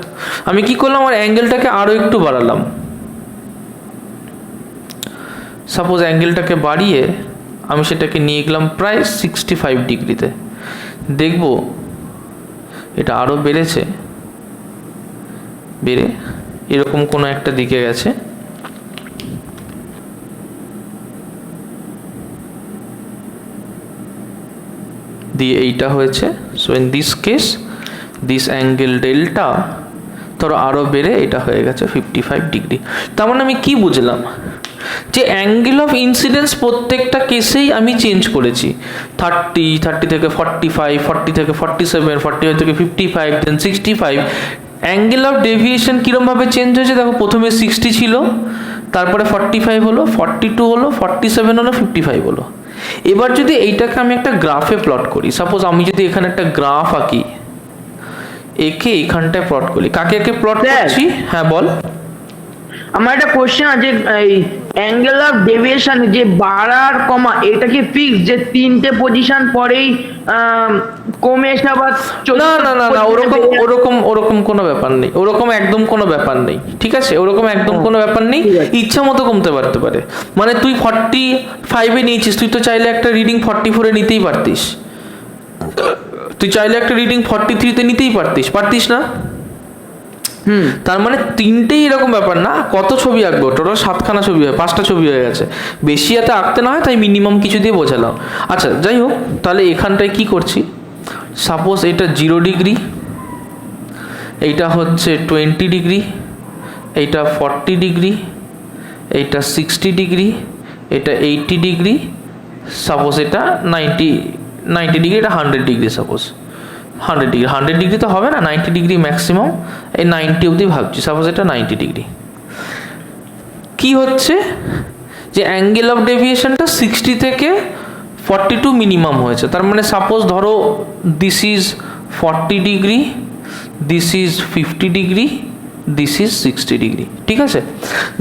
আমি কি করলাম, আমার অ্যাঙ্গেলটাকে আরও একটু বাড়ালাম, সাপোজ অ্যাঙ্গেলটাকে বাড়িয়ে আমি সেটাকে নিয়ে গেলাম প্রায় 65 ডিগ্রিতে। দেখব এটা আরও বেড়েছে, বেড়ে এরকম কোনো একটা দিকে গেছে। দিয়ে এইটা হয়েছে। So in this case this angle delta ধরো আরও বেড়ে এটা হয়ে গেছে 55 ডিগ্রি। তার মানে আমি কি বুঝলাম, যে অ্যাঙ্গেল অফ ইনসিডেন্স প্রত্যেকটা কেসেই আমি চেঞ্জ করেছি। 30 থেকে 45, 40 থেকে 47, 45 থেকে 55, দেন 65। অ্যাঙ্গেল অফ ডেভিয়েশন কীরমভাবে চেঞ্জ হয়েছে দেখো, প্রথমে 60 ছিল, তারপরে 45 হলো, 42 হলো, 47 হলো, 55 হলো। এবার যদি এইটাকে আমি একটা গ্রাফে প্লট করি, সাপোজ আমি যদি এখানে একটা গ্রাফ আঁকি, একে এখানটায় প্লট করি, কাকে প্লট করছি? হ্যাঁ বল। আমার একটা কোশ্চেন আছে, এই অ্যাঙ্গেল অফ ডেভিয়েশন যে বাড়ার কমা, এটা কি ফিক্স যে 3টে পজিশন পরেই কমে এসে আবার না না না না, ওরকম কোনো ব্যাপার নেই, ওরকম একদম কোনো ব্যাপার নেই, ঠিক আছে? ওরকম একদম কোনো ব্যাপার নেই, ইচ্ছা মতো কমতে পারতে পারে। মানে তুই 45-এ নিয়েছিস, তুই তো চাইলে একটা রিডিং 44-এ নিতেই পারতিস, তুই চাইলে একটা রিডিং 43-তে নিতেই পারতিস না? তার মানে তিনটেই এরকম ব্যাপার না। কত ছবি আঁকবো? টোটাল 7খানা ছবি হয়, 5টা ছবি হয়ে গেছে, বেশি এত আঁকতে না হয়, তাই মিনিমাম কিছু দিয়ে বোঝালাম। আচ্ছা যাই হোক, তাহলে এখানটায় কি করছি, সাপোজ এটা 0 ডিগ্রি, এইটা হচ্ছে 20 ডিগ্রি, এইটা 40 ডিগ্রি, এইটা 60 ডিগ্রি, এটা 80 ডিগ্রি, সাপোজ এটা 90 ডিগ্রি, এটা 100 ডিগ্রি, সাপোজ 100 ডিগ্রি তো হবে না, 90 ডিগ্রি ম্যাক্সিমাম, এই 90 অবধি ভাবছি, সাপোজ এটা 90 ডিগ্রি। কি হচ্ছে যে অ্যাঙ্গেল অফ ডেভিয়েশনটা 60 থেকে 42 মিনিমাম হয়েছে। তার মানে সাপোজ ধরো this is 40 degree, this is 50 degree, this is 60 degree, ঠিক আছে?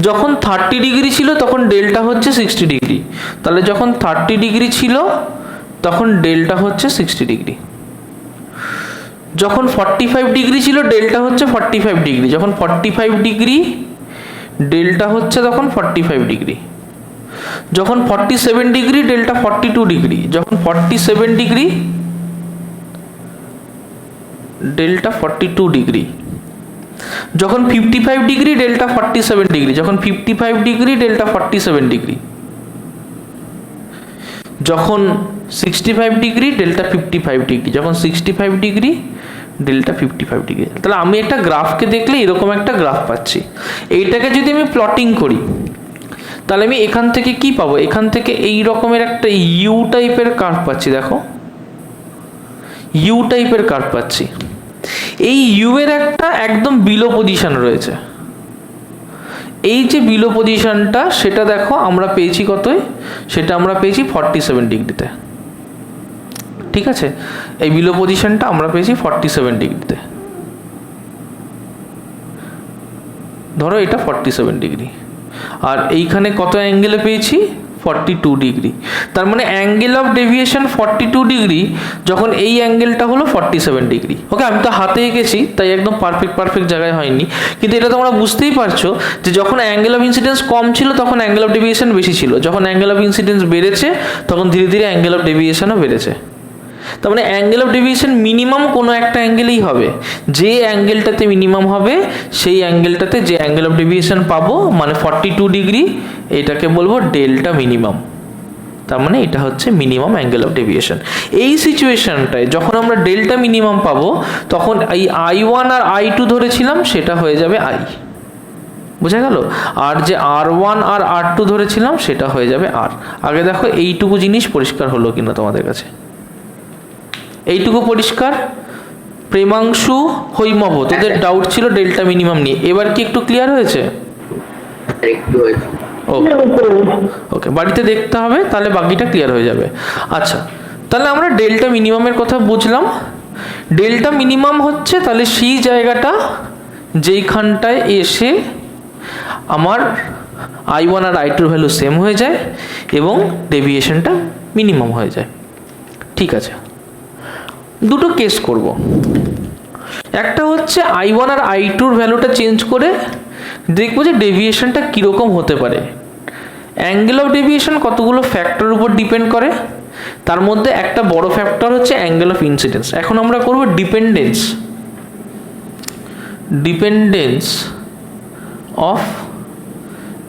যখন 30 ডিগ্রি ছিল তখন ডেল্টা হচ্ছে 60 ডিগ্রি, তাহলে যখন 30 ডিগ্রি ছিল তখন ডেল্টা হচ্ছে 60 ডিগ্রি। যখন 45 ডিগ্রি ছিল ডেল্টা হচ্ছে 45 ডিগ্রি, যখন 45 ডিগ্রি ডেল্টা হচ্ছে তখন 45 ডিগ্রি, যখন 47 ডিগ্রি ডেল্টা 42 ডিগ্রি, যখন 47 ডিগ্রি ডেল্টা 42 ডিগ্রি, যখন 55 ডিগ্রি ডেল্টা 47 ডিগ্রি, যখন 55 ডিগ্রি ডেল্টা 47 ডিগ্রি, যখন 65 ডিগ্রি ডেল্টা 55 ডিগ্রি, যখন 65 ডিগ্রি ডেল্টা 55 ডিগ্রি। তাহলে আমি একটা গ্রাফকে দেখলে এরকম একটা গ্রাফ পাচ্ছি। এইটাকে যদি আমি প্লটিং করি তাহলে আমি এখান থেকে কি পাবো, এখান থেকে এই রকমের একটা ইউ টাইপের কার্ভ পাচ্ছি। দেখো ইউ টাইপের কার্ভ পাচ্ছি। এই ইউ এর একটা একদম বিলো পজিশন রয়েছে, এই যে বিলো পজিশনটা সেটা দেখো আমরা পেয়েছি কতই, সেটা আমরা পেয়েছি 47 ডিগ্রিতে, ঠিক আছে? এই বিলো পজিশনটা আমরা পেয়েছি 47 ডিগ্রিতে, ধরো এটা 47 ডিগ্রি, আর এইখানে কত অ্যাঙ্গেলে পেয়েছি 42 ডিগ্রি। তার মানে অ্যাঙ্গেল অফ ডেভিয়েশন 42 ডিগ্রি, যখন এই অ্যাঙ্গেলটা হলো 47 ডিগ্রি। ওকে, আমি তো হাতে এঁকেছি তাই একদম পারফেক্ট জায়গায় হয়নি, কিন্তু এটা তোমরা বুঝতেই পারছো যে যখন অ্যাঙ্গেল অফ ইনসিডেন্স কম ছিল তখন অ্যাঙ্গেল অফ ডেভিয়েশন বেশি ছিল, যখন অ্যাঙ্গেল অফ ইনসিডেন্স বেড়েছে তখন ধীরে ধীরে অ্যাঙ্গেল অফ ডেভিয়েশনও বেড়েছে। তার মানে অ্যাঙ্গেল অফ ডেভিয়েশন মিনিমাম কোনো একটা অ্যাঙ্গেলেই হবে, যে অ্যাঙ্গেলটাতে মিনিমাম হবে সেই অ্যাঙ্গেলটাতে যে অ্যাঙ্গেল অফ ডেভিয়েশন পাবো, মানে 42 ডিগ্রি, এটাকে বলবো ডেল্টা মিনিমাম। তার মানে এটা হচ্ছে মিনিমাম অ্যাঙ্গেল অফ ডেভিয়েশন। এই সিচুয়েশনটায় যখন আমরা ডেল্টা মিনিমাম পাবো তখন এই I1 আর I2 ধরেছিলাম সেটা হয়ে যাবে I, বুঝা গেল? আর যে R1 আর R2 ধরেছিলাম সেটা হয়ে যাবে R। আগে দেখো এইটুকু জিনিস পরিষ্কার হলো কিনা তোমাদের কাছে, এইটুকু পরিষ্কার? প্রেমাংশু, হৈমব, তোদের ডাউট ছিল ডেল্টা মিনিমাম নিয়ে, এবার কি একটু ক্লিয়ার হয়েছে? ওকে, বাড়িতে দেখতে হবে তাহলে বাকিটা ক্লিয়ার হয়ে যাবে। আচ্ছা, তাহলে আমরা ডেল্টা মিনিমামের কথা বুঝলাম। ডেল্টা মিনিমাম হচ্ছে তাহলে সেই জায়গাটা যেইখানটায় এসে আমার I1 আর I2 ভ্যালু সেম হয়ে যায় এবং ডেভিয়েশনটা মিনিমাম হয়ে যায়, ঠিক আছে? দুটো কেস করব, একটা হচ্ছে I1 আর I2 ভ্যালুটা চেঞ্জ করে দেখবো যে ডেভিয়েশনটা কীরকম হতে পারে। অ্যাঙ্গেল অফ ডেভিয়েশন কতগুলো ফ্যাক্টরের উপর ডিপেন্ড করে, তার মধ্যে একটা বড় ফ্যাক্টর হচ্ছে অ্যাঙ্গেল অফ ইনসিডেন্স। এখন আমরা করব dependence of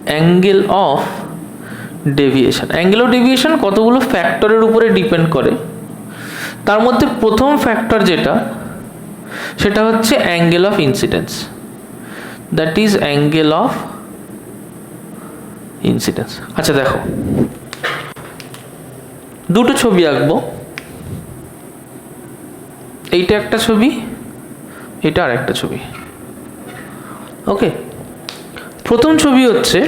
angle of deviation. Angle of deviation কতগুলো ফ্যাক্টরের উপরে ডিপেন্ড করে, তার মধ্যে প্রথম ফ্যাক্টর যেটা, সেটা হচ্ছে angle of incidence, that is angle of incidence. আচ্ছা দেখো, দুটো ছবি আঁকবো, এইটা একটা ছবি, এটা আর একটা ছবি। ওকে, প্রথম ছবি হচ্ছে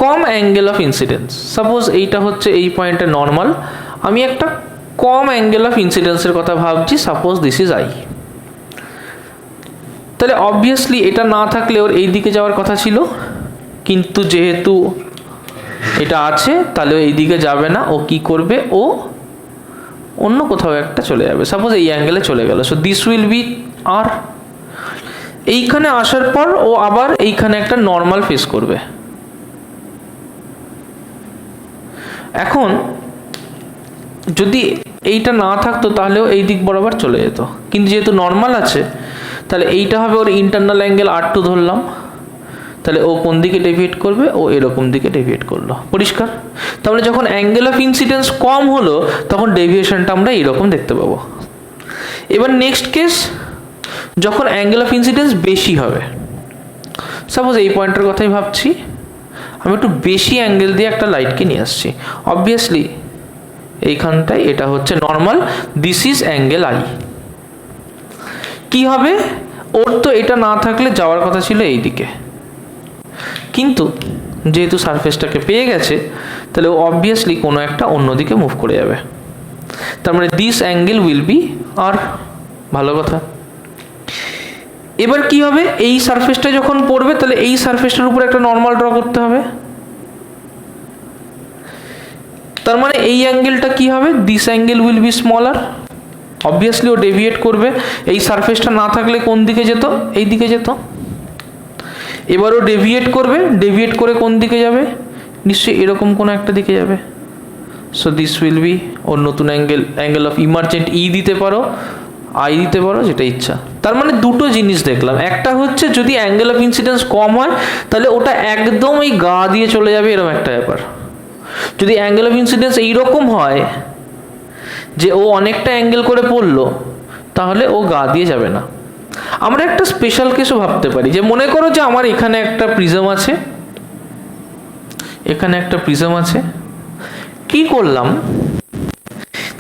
কম অ্যাঙ্গেল অফ ইনসিডেন্স। সাপোজ এইটা হচ্ছে এই পয়েন্টে নর্মাল, আমি একটা কম অ্যাঙ্গেল অফ ইনসিডেন্সের কথা ভাবছি, সাপোজ দিস ইজ আই। তাহলে অবভিয়াসলি এটা না থাকলে ওর এই দিকে যাওয়ার কথা ছিল, কিন্তু যেহেতু এটা আছে তাহলে এই দিকে যাবে না, ও কি করবে, ও অন্য কোথাও একটা চলে যাবে, সাপোজ এই অ্যাঙ্গেলে চলে গেল। সো দিস উইল বি আর। এইখানে আসার পর ও আবার এইখানে একটা নর্মাল ফেস করবে। এখন যদি এইটা না থাকতো তাহলেও এই দিক বরাবর চলে যেত, কিন্তু যেহেতু নর্মাল আছে তাহলে এইটা হবে ওর ইন্টারনাল অ্যাঙ্গেল R2 ধরলাম, তাহলে ও কোন দিকে ডেভিয়েট করবে, ও এরকম দিকে ডেভিয়েট করলো। পরিষ্কার? তাহলে যখন অ্যাঙ্গেল অফ ইনসিডেন্স কম হলো তখন ডেভিয়েশনটা আমরা এরকম দেখতে পাবো। এবার নেক্সট কেস, যখন অ্যাঙ্গেল অফ ইনসিডেন্স বেশি হবে, সাপোজ এই পয়েন্টের কথাই ভাবছি, আমি একটু বেশি অ্যাঙ্গেল দিয়ে একটা লাইটকে নিয়ে আসছি, অবভিয়াসলি এইখানটায় এটা হচ্ছে normal, this is angle I. কি হবে, ওর তো এটা না থাকলে যাওয়ার কথা ছিল এই দিকে, কিন্তু যেহেতু সারফেসটাকে পেয়ে গেছে তাহলে ও অবভিয়াসলি কোনো একটা অন্যদিকে মুভ করে যাবে, তার মানে দিস অ্যাঙ্গেল উইল বি আর। ভালো কথা। এবার কি হবে, এই সারফেসটা যখন পড়বে তাহলে এই সারফেসটার উপর একটা নর্মাল ড্র করতে হবে, তার মানে এই অ্যাঙ্গেলটা কি হবে, this angle will be smaller. Obviously ও ডেভিয়েট করবে, এই সারফেসটা না থাকলে কোন দিকে যেত, এই দিকে যেত। এবার ও ডেভিয়েট করবে, ডেভিয়েট করে কোন দিকে যাবে, নিশ্চয়ই এরকম কোনো একটা দিকে যাবে। সো দিস উইল বি ওর নতুন অ্যাঙ্গেল, অ্যাঙ্গেল অফ ইমার্জেন্ট ই দিতে পারো, আই দিতে পারো, যেটা ইচ্ছা। তার মানে দুটো জিনিস দেখলাম, একটা হচ্ছে যদি অ্যাঙ্গেল অফ ইনসিডেন্স কম হয় তাহলে ওটা একদম এই গা দিয়ে চলে যাবে, এরকম একটা ব্যাপার। যদি অ্যাঙ্গেল অফ ইনসিডেন্স এইরকম হয় যে ও অনেকটা অ্যাঙ্গেল করে পড়লো, তাহলে ও গা দিয়ে যাবে না। আমরা একটা স্পেশাল কেসও ভাবতে পারি, যে মনে করো যে আমার এখানে একটা প্রিজম আছে, এখানে একটা প্রিজম আছে, কি করলাম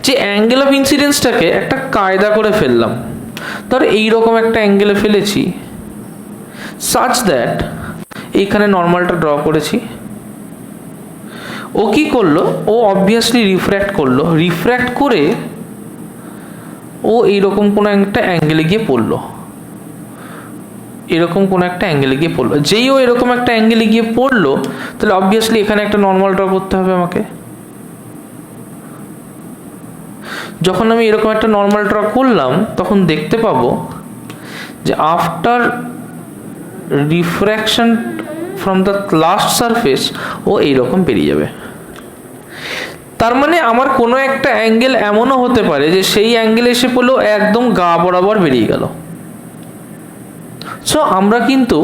যে অ্যাঙ্গেল অফ ইনসিডেন্সটাকে একটা কায়দা করে ফেললাম, ধর এইরকম একটা অ্যাঙ্গেলে ফেলেছি, সাচ দ্যাট এইখানে নর্মালটা ড্র করেছি। ও কি করলো, ও অবভিয়াসলি রিফ্র্যাক্ট করলো, রিফ্র্যাক্ট করে ও এইরকম কোনো একটা অ্যাঙ্গেলে গিয়ে পড়লো, এরকম কোনো একটা অ্যাঙ্গেলে গিয়ে পড়লো। যেই ও এরকম একটা অ্যাঙ্গেলে গিয়ে পড়লো তাহলে অবভিয়াসলি এখানে একটা নর্মাল ড্র করতে হবে আমাকে। যখন আমি এরকম একটা নর্মাল ড্র করলাম তখন দেখতে পাবো যে after refraction from the last surface ও এইরকম বেরিয়ে যাবে। তার মানে আমার কোনো একটা অ্যাঙ্গেল এমনও হতে পারে যে সেই অ্যাঙ্গেলে এসে পড়লেও একদম গা বরাবর বেরিয়ে গেল। সো আমরা কিন্তু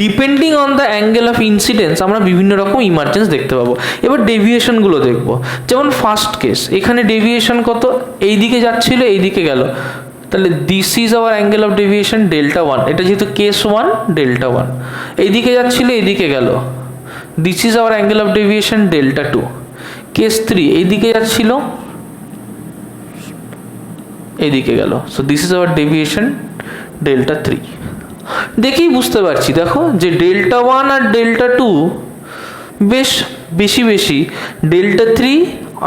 depending on the angle of incidence আমরা বিভিন্ন রকম ইমার্জেন্স দেখতে পাবো। এবার ডেভিয়েশনগুলো দেখবো, যেমন ফার্স্ট কেস, এখানে ডেভিয়েশন কত, এই দিকে যাচ্ছিল এই দিকে গেল, তাহলে this is our angle of deviation delta 1, এটা যেহেতু কেস 1 ডেল্টা 1, এইদিকে যাচ্ছিল এইদিকে গেল, this is our angle of deviation delta 2, case 3 এইদিকে যাচ্ছিল এইদিকে গেল, so this is hour deviation delta 3। দেখেই বুঝতে পারছি, দেখো যে ডেল্টা 1 আর ডেল্টা 2 বেশ বেশি বেশি, ডেল্টা 3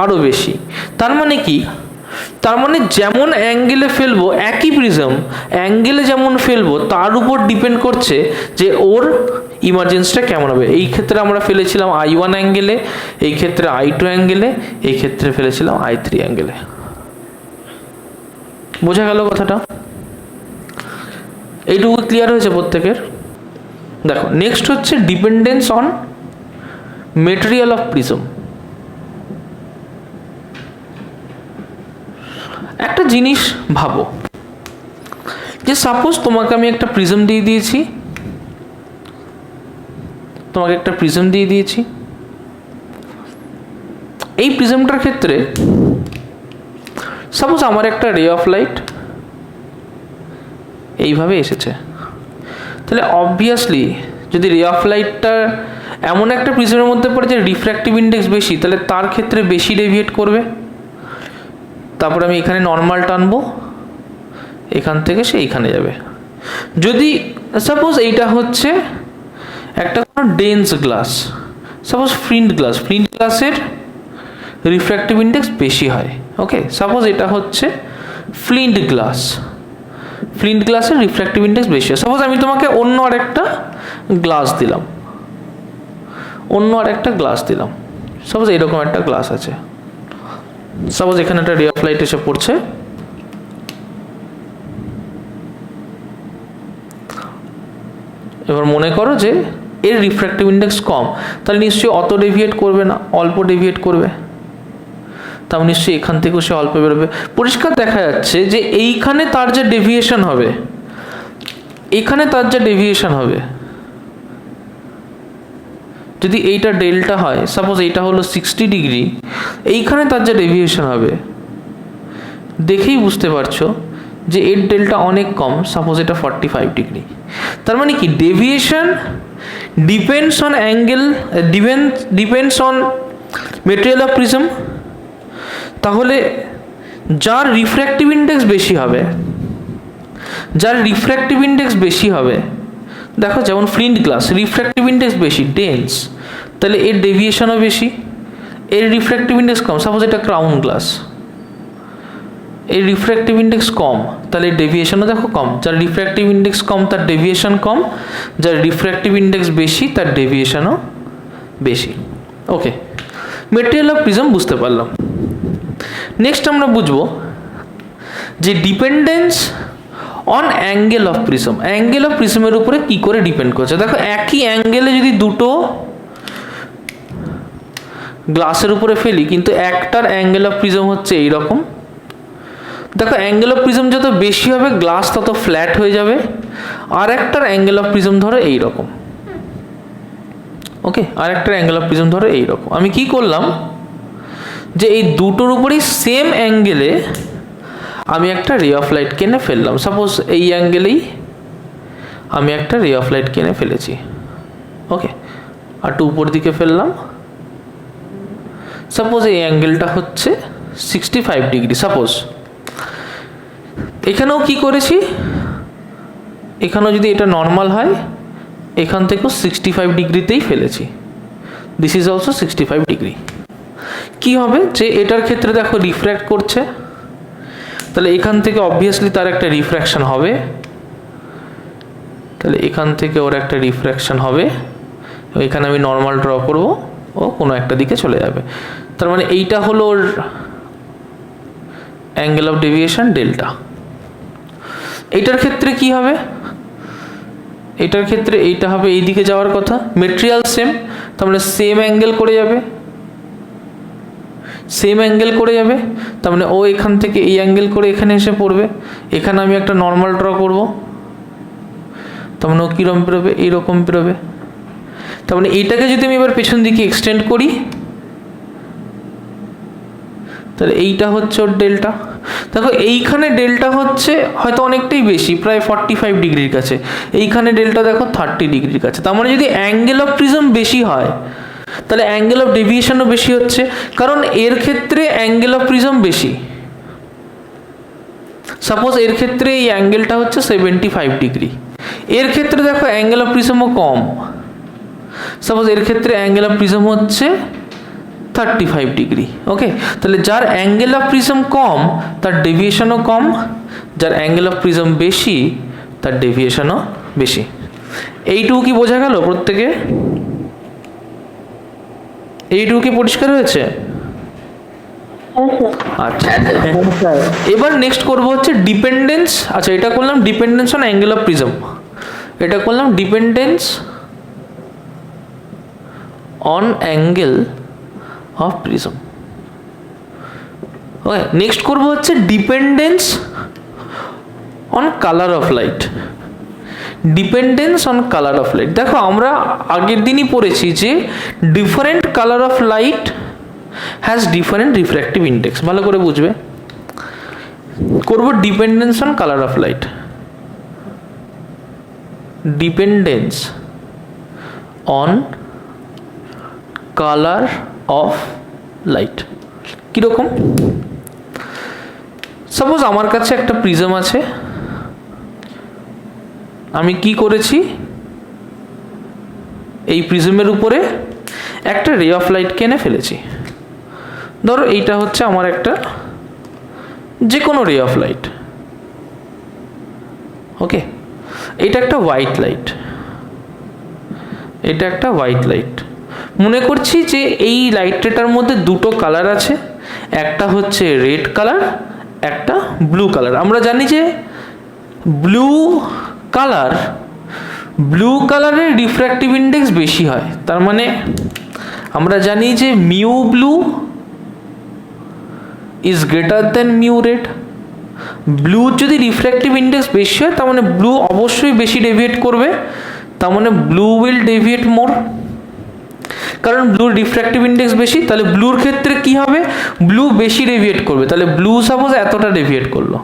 আরও বেশি। তার মানে কি, তার মানে যেমন অ্যাঙ্গেলে ফেলবো একই প্রিজম, অ্যাঙ্গেলে যেমন ফেলবো তার উপর ডিপেন্ড করছে যে ওর ইমার্জেন্সটা কেমন হবে। এই ক্ষেত্রে আমরা ফেলেছিলাম I1 অ্যাঙ্গেলে, এই ক্ষেত্রে I2 অ্যাঙ্গেলে, এই ক্ষেত্রে ফেলেছিলাম I3 অ্যাঙ্গেলে। বোঝা গেল কথাটা? এইটুকু ক্লিয়ার হয়েছে প্রত্যেকের? দেখো নেক্সট হচ্ছে dependence on material of prism. একটা জিনিস ভাবো যে সাপোজ তোমাকে আমি একটা প্রিজম দিয়ে দিয়েছি, এই প্রিজমটার ক্ষেত্রে সাপোজ আমার একটা রে অফ লাইট এইভাবে এসেছে, তাহলে অবভিয়াসলি যদি রে অফ লাইটটা এমন একটা প্রিজমের মধ্যে পড়ে যে রিফ্র্যাক্টিভ ইন্ডেক্স বেশি, তাহলে তার ক্ষেত্রে বেশি ডেভিয়েট করবে। তারপর আমি এখানে নর্মাল টানবো, এখান থেকে সে এইখানে যাবে। যদি সাপোজ এইটা হচ্ছে একটা কোনো ডেন্স গ্লাস, সাপোজ ফ্লিন্ট গ্লাসের রিফ্র্যাক্টিভ ইন্ডেক্স বেশি হয়। ওকে, সাপোজ এটা হচ্ছে ফ্লিন্ট গ্লাসের রিফ্র্যাক্টিভ ইন্ডেক্স বেশি হয়। সাপোজ আমি তোমাকে অন্য আরেকটা গ্লাস দিলাম, সাপোজ এরকম একটা গ্লাস আছে, সাপোজ এখানে একটা রে অফ লাইট এসে পড়ছে, এবার মনে করো যে এর রিফ্র্যাক্টিভ ইন্ডেক্স কম, তাহলে নিশ্চয়ই অত ডেভিয়েট করবে না, অল্প ডেভিয়েট করবে। তাও নিশ্চয়ই এখান থেকেও সে অল্প বেরোবে। পরিষ্কার দেখা যাচ্ছে যে এইখানে তার যে ডেভিয়েশন হবে, যদি এইটা ডেল্টা হয়, সাপোজ এইটা হলো 60 ডিগ্রি, এইখানে তার যে ডেভিয়েশন হবে দেখেই বুঝতে পারছো যে এর ডেল্টা অনেক কম, সাপোজ এটা 45 ডিগ্রি। তার মানে কি deviation depends on angle, depends on material of prism. তাহলে যার রিফ্র্যাক্টিভ ইন্ডেক্স বেশি হবে, দেখো যেমন ফ্লিন্ট গ্লাস রিফ্র্যাক্টিভ ইন্ডেক্স বেশি, ডেন্স, তাহলে এর ডেভিয়েশনও বেশি। এর রিফ্র্যাক্টিভ ইন্ডেক্স কম, সাপোজ এটা ক্রাউন গ্লাস, এর রিফ্র্যাক্টিভ ইন্ডেক্স কম, তাহলে ডেভিয়েশনও দেখো কম। যার রিফ্র্যাক্টিভ ইন্ডেক্স কম তার ডেভিয়েশন কম, যার রিফ্র্যাক্টিভ ইন্ডেক্স বেশি তার ডেভিয়েশনও বেশি। ওকে, মেটেরিয়াল অফ প্রিজম বুঝতে পারলাম। নেক্সট আমরা বুঝবো যে ডিপেন্ডেন্স অন অ্যাঙ্গেল অফ প্রিজমের উপরে কি করে ডিপেন্ড করছে। দেখো একই অ্যাঙ্গেলে যদি দুটো গ্লাসের উপরে ফেলি, কিন্তু একটার অ্যাঙ্গেল অফ প্রিজম হচ্ছে এইরকম, দেখো অ্যাঙ্গেল অফ প্রিজম যত বেশি হবে গ্লাস তত ফ্ল্যাট হয়ে যাবে, আর একটার অ্যাঙ্গেল অফ প্রিজম ধরো এইরকম। ওকে, আর একটার অ্যাঙ্গেল অফ প্রিজম ধরো এইরকম। আমি কি করলাম যে এই দুটোর উপরেই সেম অ্যাঙ্গেলে আমি একটা রে অফ লাইট কিনে ফেললাম। সাপোজ এই অ্যাঙ্গেলেই আমি একটা রে অফ লাইট কিনে ফেলেছি। ওকে, আর একটু উপর দিকে ফেললাম, সাপোজ এই অ্যাঙ্গেলটা হচ্ছে 65 ডিগ্রি। সাপোজ এখানেও কি করেছি, এখানেও যদি এটা নর্মাল হয়, এখান থেকেও 65 ডিগ্রিতেই ফেলেছি। This is also 65 degree. কি হবে যে এটার ক্ষেত্রে দেখো রিফ্র্যাক্ট করছে, তাহলে এখান থেকে অবভিয়াসলি তার একটা রিফ্র্যাকশন হবে, তাহলে এখান থেকে ওর একটা রিফ্র্যাকশন হবে, এখানে আমি নর্মাল ড্র করব, ও কোনো একটা দিকে চলে যাবে। তার মানে এইটা হলো ওর অ্যাঙ্গেল অফ ডেভিয়েশন ডেল্টা। এইটার ক্ষেত্রে কি হবে, এটার ক্ষেত্রে এইটা হবে এই দিকে যাওয়ার কথা, মেটেরিয়াল সেম, তার মানে সেম অ্যাঙ্গেল করে যাবে, তার মানে ও এখান থেকে এই অ্যাঙ্গেল করে এখানে এসে পড়বে, এখানে আমি একটা নর্মাল ড্র করব, তার মানে ও কীরকম বেরোবে, এইরকম বেরোবে। তার মানে এইটাকে যদি আমি এবার পেছন দিকে এক্সটেন্ড করি, তাহলে এইটা হচ্ছে ওর ডেল্টা। দেখো এইখানে ডেল্টা হচ্ছে হয়তো অনেকটাই বেশি, প্রায় 45 ডিগ্রির কাছে, এইখানে ডেল্টা দেখো 30 ডিগ্রির কাছে। তার মানে যদি অ্যাঙ্গেল অফ প্রিজম বেশি হয়, তাহলে অ্যাঙ্গেল অফ ডেভিয়েশনও বেশি হচ্ছে, কারণ এর ক্ষেত্রে অ্যাঙ্গেল অফ প্রিজম বেশি। সাপোজ এর ক্ষেত্রে এই অ্যাঙ্গেলটা হচ্ছে 75 ডিগ্রি, এর ক্ষেত্রে দেখো অ্যাঙ্গেল অফ প্রিজমও কম, সাপোজ এর ক্ষেত্রে অ্যাঙ্গেল অফ প্রিজম হচ্ছে 35 ডিগ্রি। ওকে, তাহলে যার অ্যাঙ্গেল অফ প্রিজম কম তার ডেভিয়েশনও কম, যার অ্যাঙ্গেল অফ প্রিজম বেশি তার ডেভিয়েশনও বেশি। এইটুকু কি বোঝা গেল প্রত্যেকে? এইটুকু কি পরিষ্কার হয়েছে? আচ্ছা, এবার নেক্সট করবো হচ্ছে ডিপেন্ডেন্স। আচ্ছা, এটা করলাম dependence on angle of prism, এটা করলাম dependence on angle of prism. Okay, next করবো হচ্ছে dependence on colour of light. Dependence on colour of light, দেখো আমরা আগের দিনই পড়েছি যে different colour of light has different refractive index. ভালো করে বুঝবে, করব dependence on colour of light, dependence on colour of light. কীরকম? সাপোজ আমার কাছে একটা প্রিজম আছে, আমি কি করেছি, এই প্রিজমের উপরে একটা রে অফ লাইটকে এনে ফেলেছি। ধরো এইটা হচ্ছে আমার একটা যে কোনো রে অফ লাইট, ওকে। এটা একটা হোয়াইট লাইট, এটা একটা হোয়াইট লাইট। মনে করছি যে এই লাইট রেটার মধ্যে দুটো কালার আছে, একটা হচ্ছে রেড কালার, একটা ব্লু কালার। আমরা জানি যে ব্লু কালারের রিফ্র্যাক্টিভ ইন্ডেক্স বেশি হয়, তার মানে আমরা জানি যে mu blue is greater than mu red. Blue যদি রিফ্র্যাক্টিভ ইন্ডেক্স বেশি হয় তার মানে ব্লু অবশ্যই বেশি ডেভিয়েট করবে, তার মানে ব্লু উইল ডেভিয়েট মোর, কারণ ব্লুর রিফ্র্যাক্টিভ ইন্ডেক্স বেশি। তাহলে ব্লুর ক্ষেত্রে কি হবে, ব্লু বেশি ডেভিয়েট করবে, তাহলে ব্লু সাপোজ এতটা ডেভিয়েট করলো।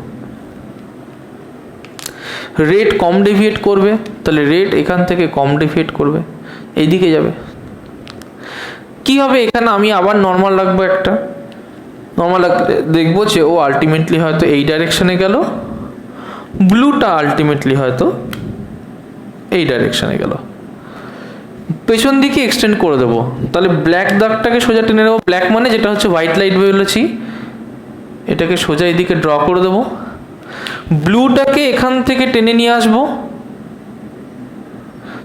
রেড কম ডেভিয়েট করবে, তাহলে রেড এখান থেকে কম ডেভিয়েট করবে, এইদিকে যাবে। কি হবে এখানে, আমি আবার নর্মাল রাখবো, একটা নর্মাল দেখবো যে ও আলটিমেটলি হয়তো এই ডাইরেকশনে গেল, ব্লুটা আলটিমেটলি হয়তো এই ডাইরেকশনে গেল। পেছন দিকে এক্সটেন্ড করে দেবো, তাহলে ব্ল্যাক দাগটাকে সোজা টেনে নেবো, ব্ল্যাক মানে যেটা হচ্ছে হোয়াইট লাইট বলেছি, এটাকে সোজা এইদিকে ড্র করে দেবো। ব্লুটাকে এখান থেকে টেনে নিয়ে আসবো,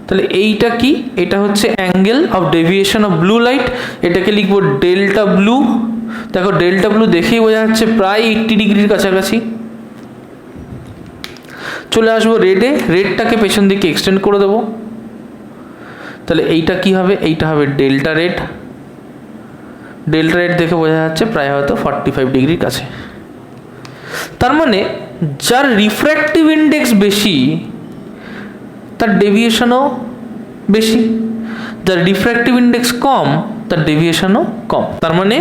তাহলে এইটা কি, এটা হচ্ছে angle of deviation of blue light, এটাকে লিখবো ডেল্টা ব্লু। দেখো ডেল্টা ব্লু দেখেই বোঝা যাচ্ছে প্রায় 80 ডিগ্রির কাছাকাছি। চলে আসবো রেডে, রেডটাকে পেছন দিকে এক্সটেন্ড করে দেবো, তাহলে এইটা কি হবে, এইটা হবে ডেল্টা রেড। ডেল্টা রেড দেখে বোঝা যাচ্ছে প্রায় হয়তো 45 ডিগ্রির কাছে। তার মানে যার রিফ্র্যাক্টিভ ইন্ডেক্স বেশি তার ডেভিয়েশনও বেশি, যার রিফ্র্যাক্টিভ ইন্ডেক্স কম তার ডেভিয়েশনও কম। তার মানে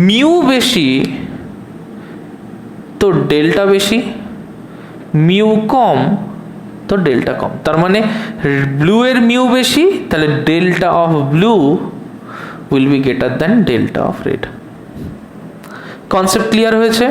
মিউ বেশি তো ডেল্টা বেশি, মিউ কম তো ডেল্টা কম। তার মানে ব্লু এর মিউ বেশি, তাহলে delta of blue will be greater than delta of red. Concept clear হয়েছে?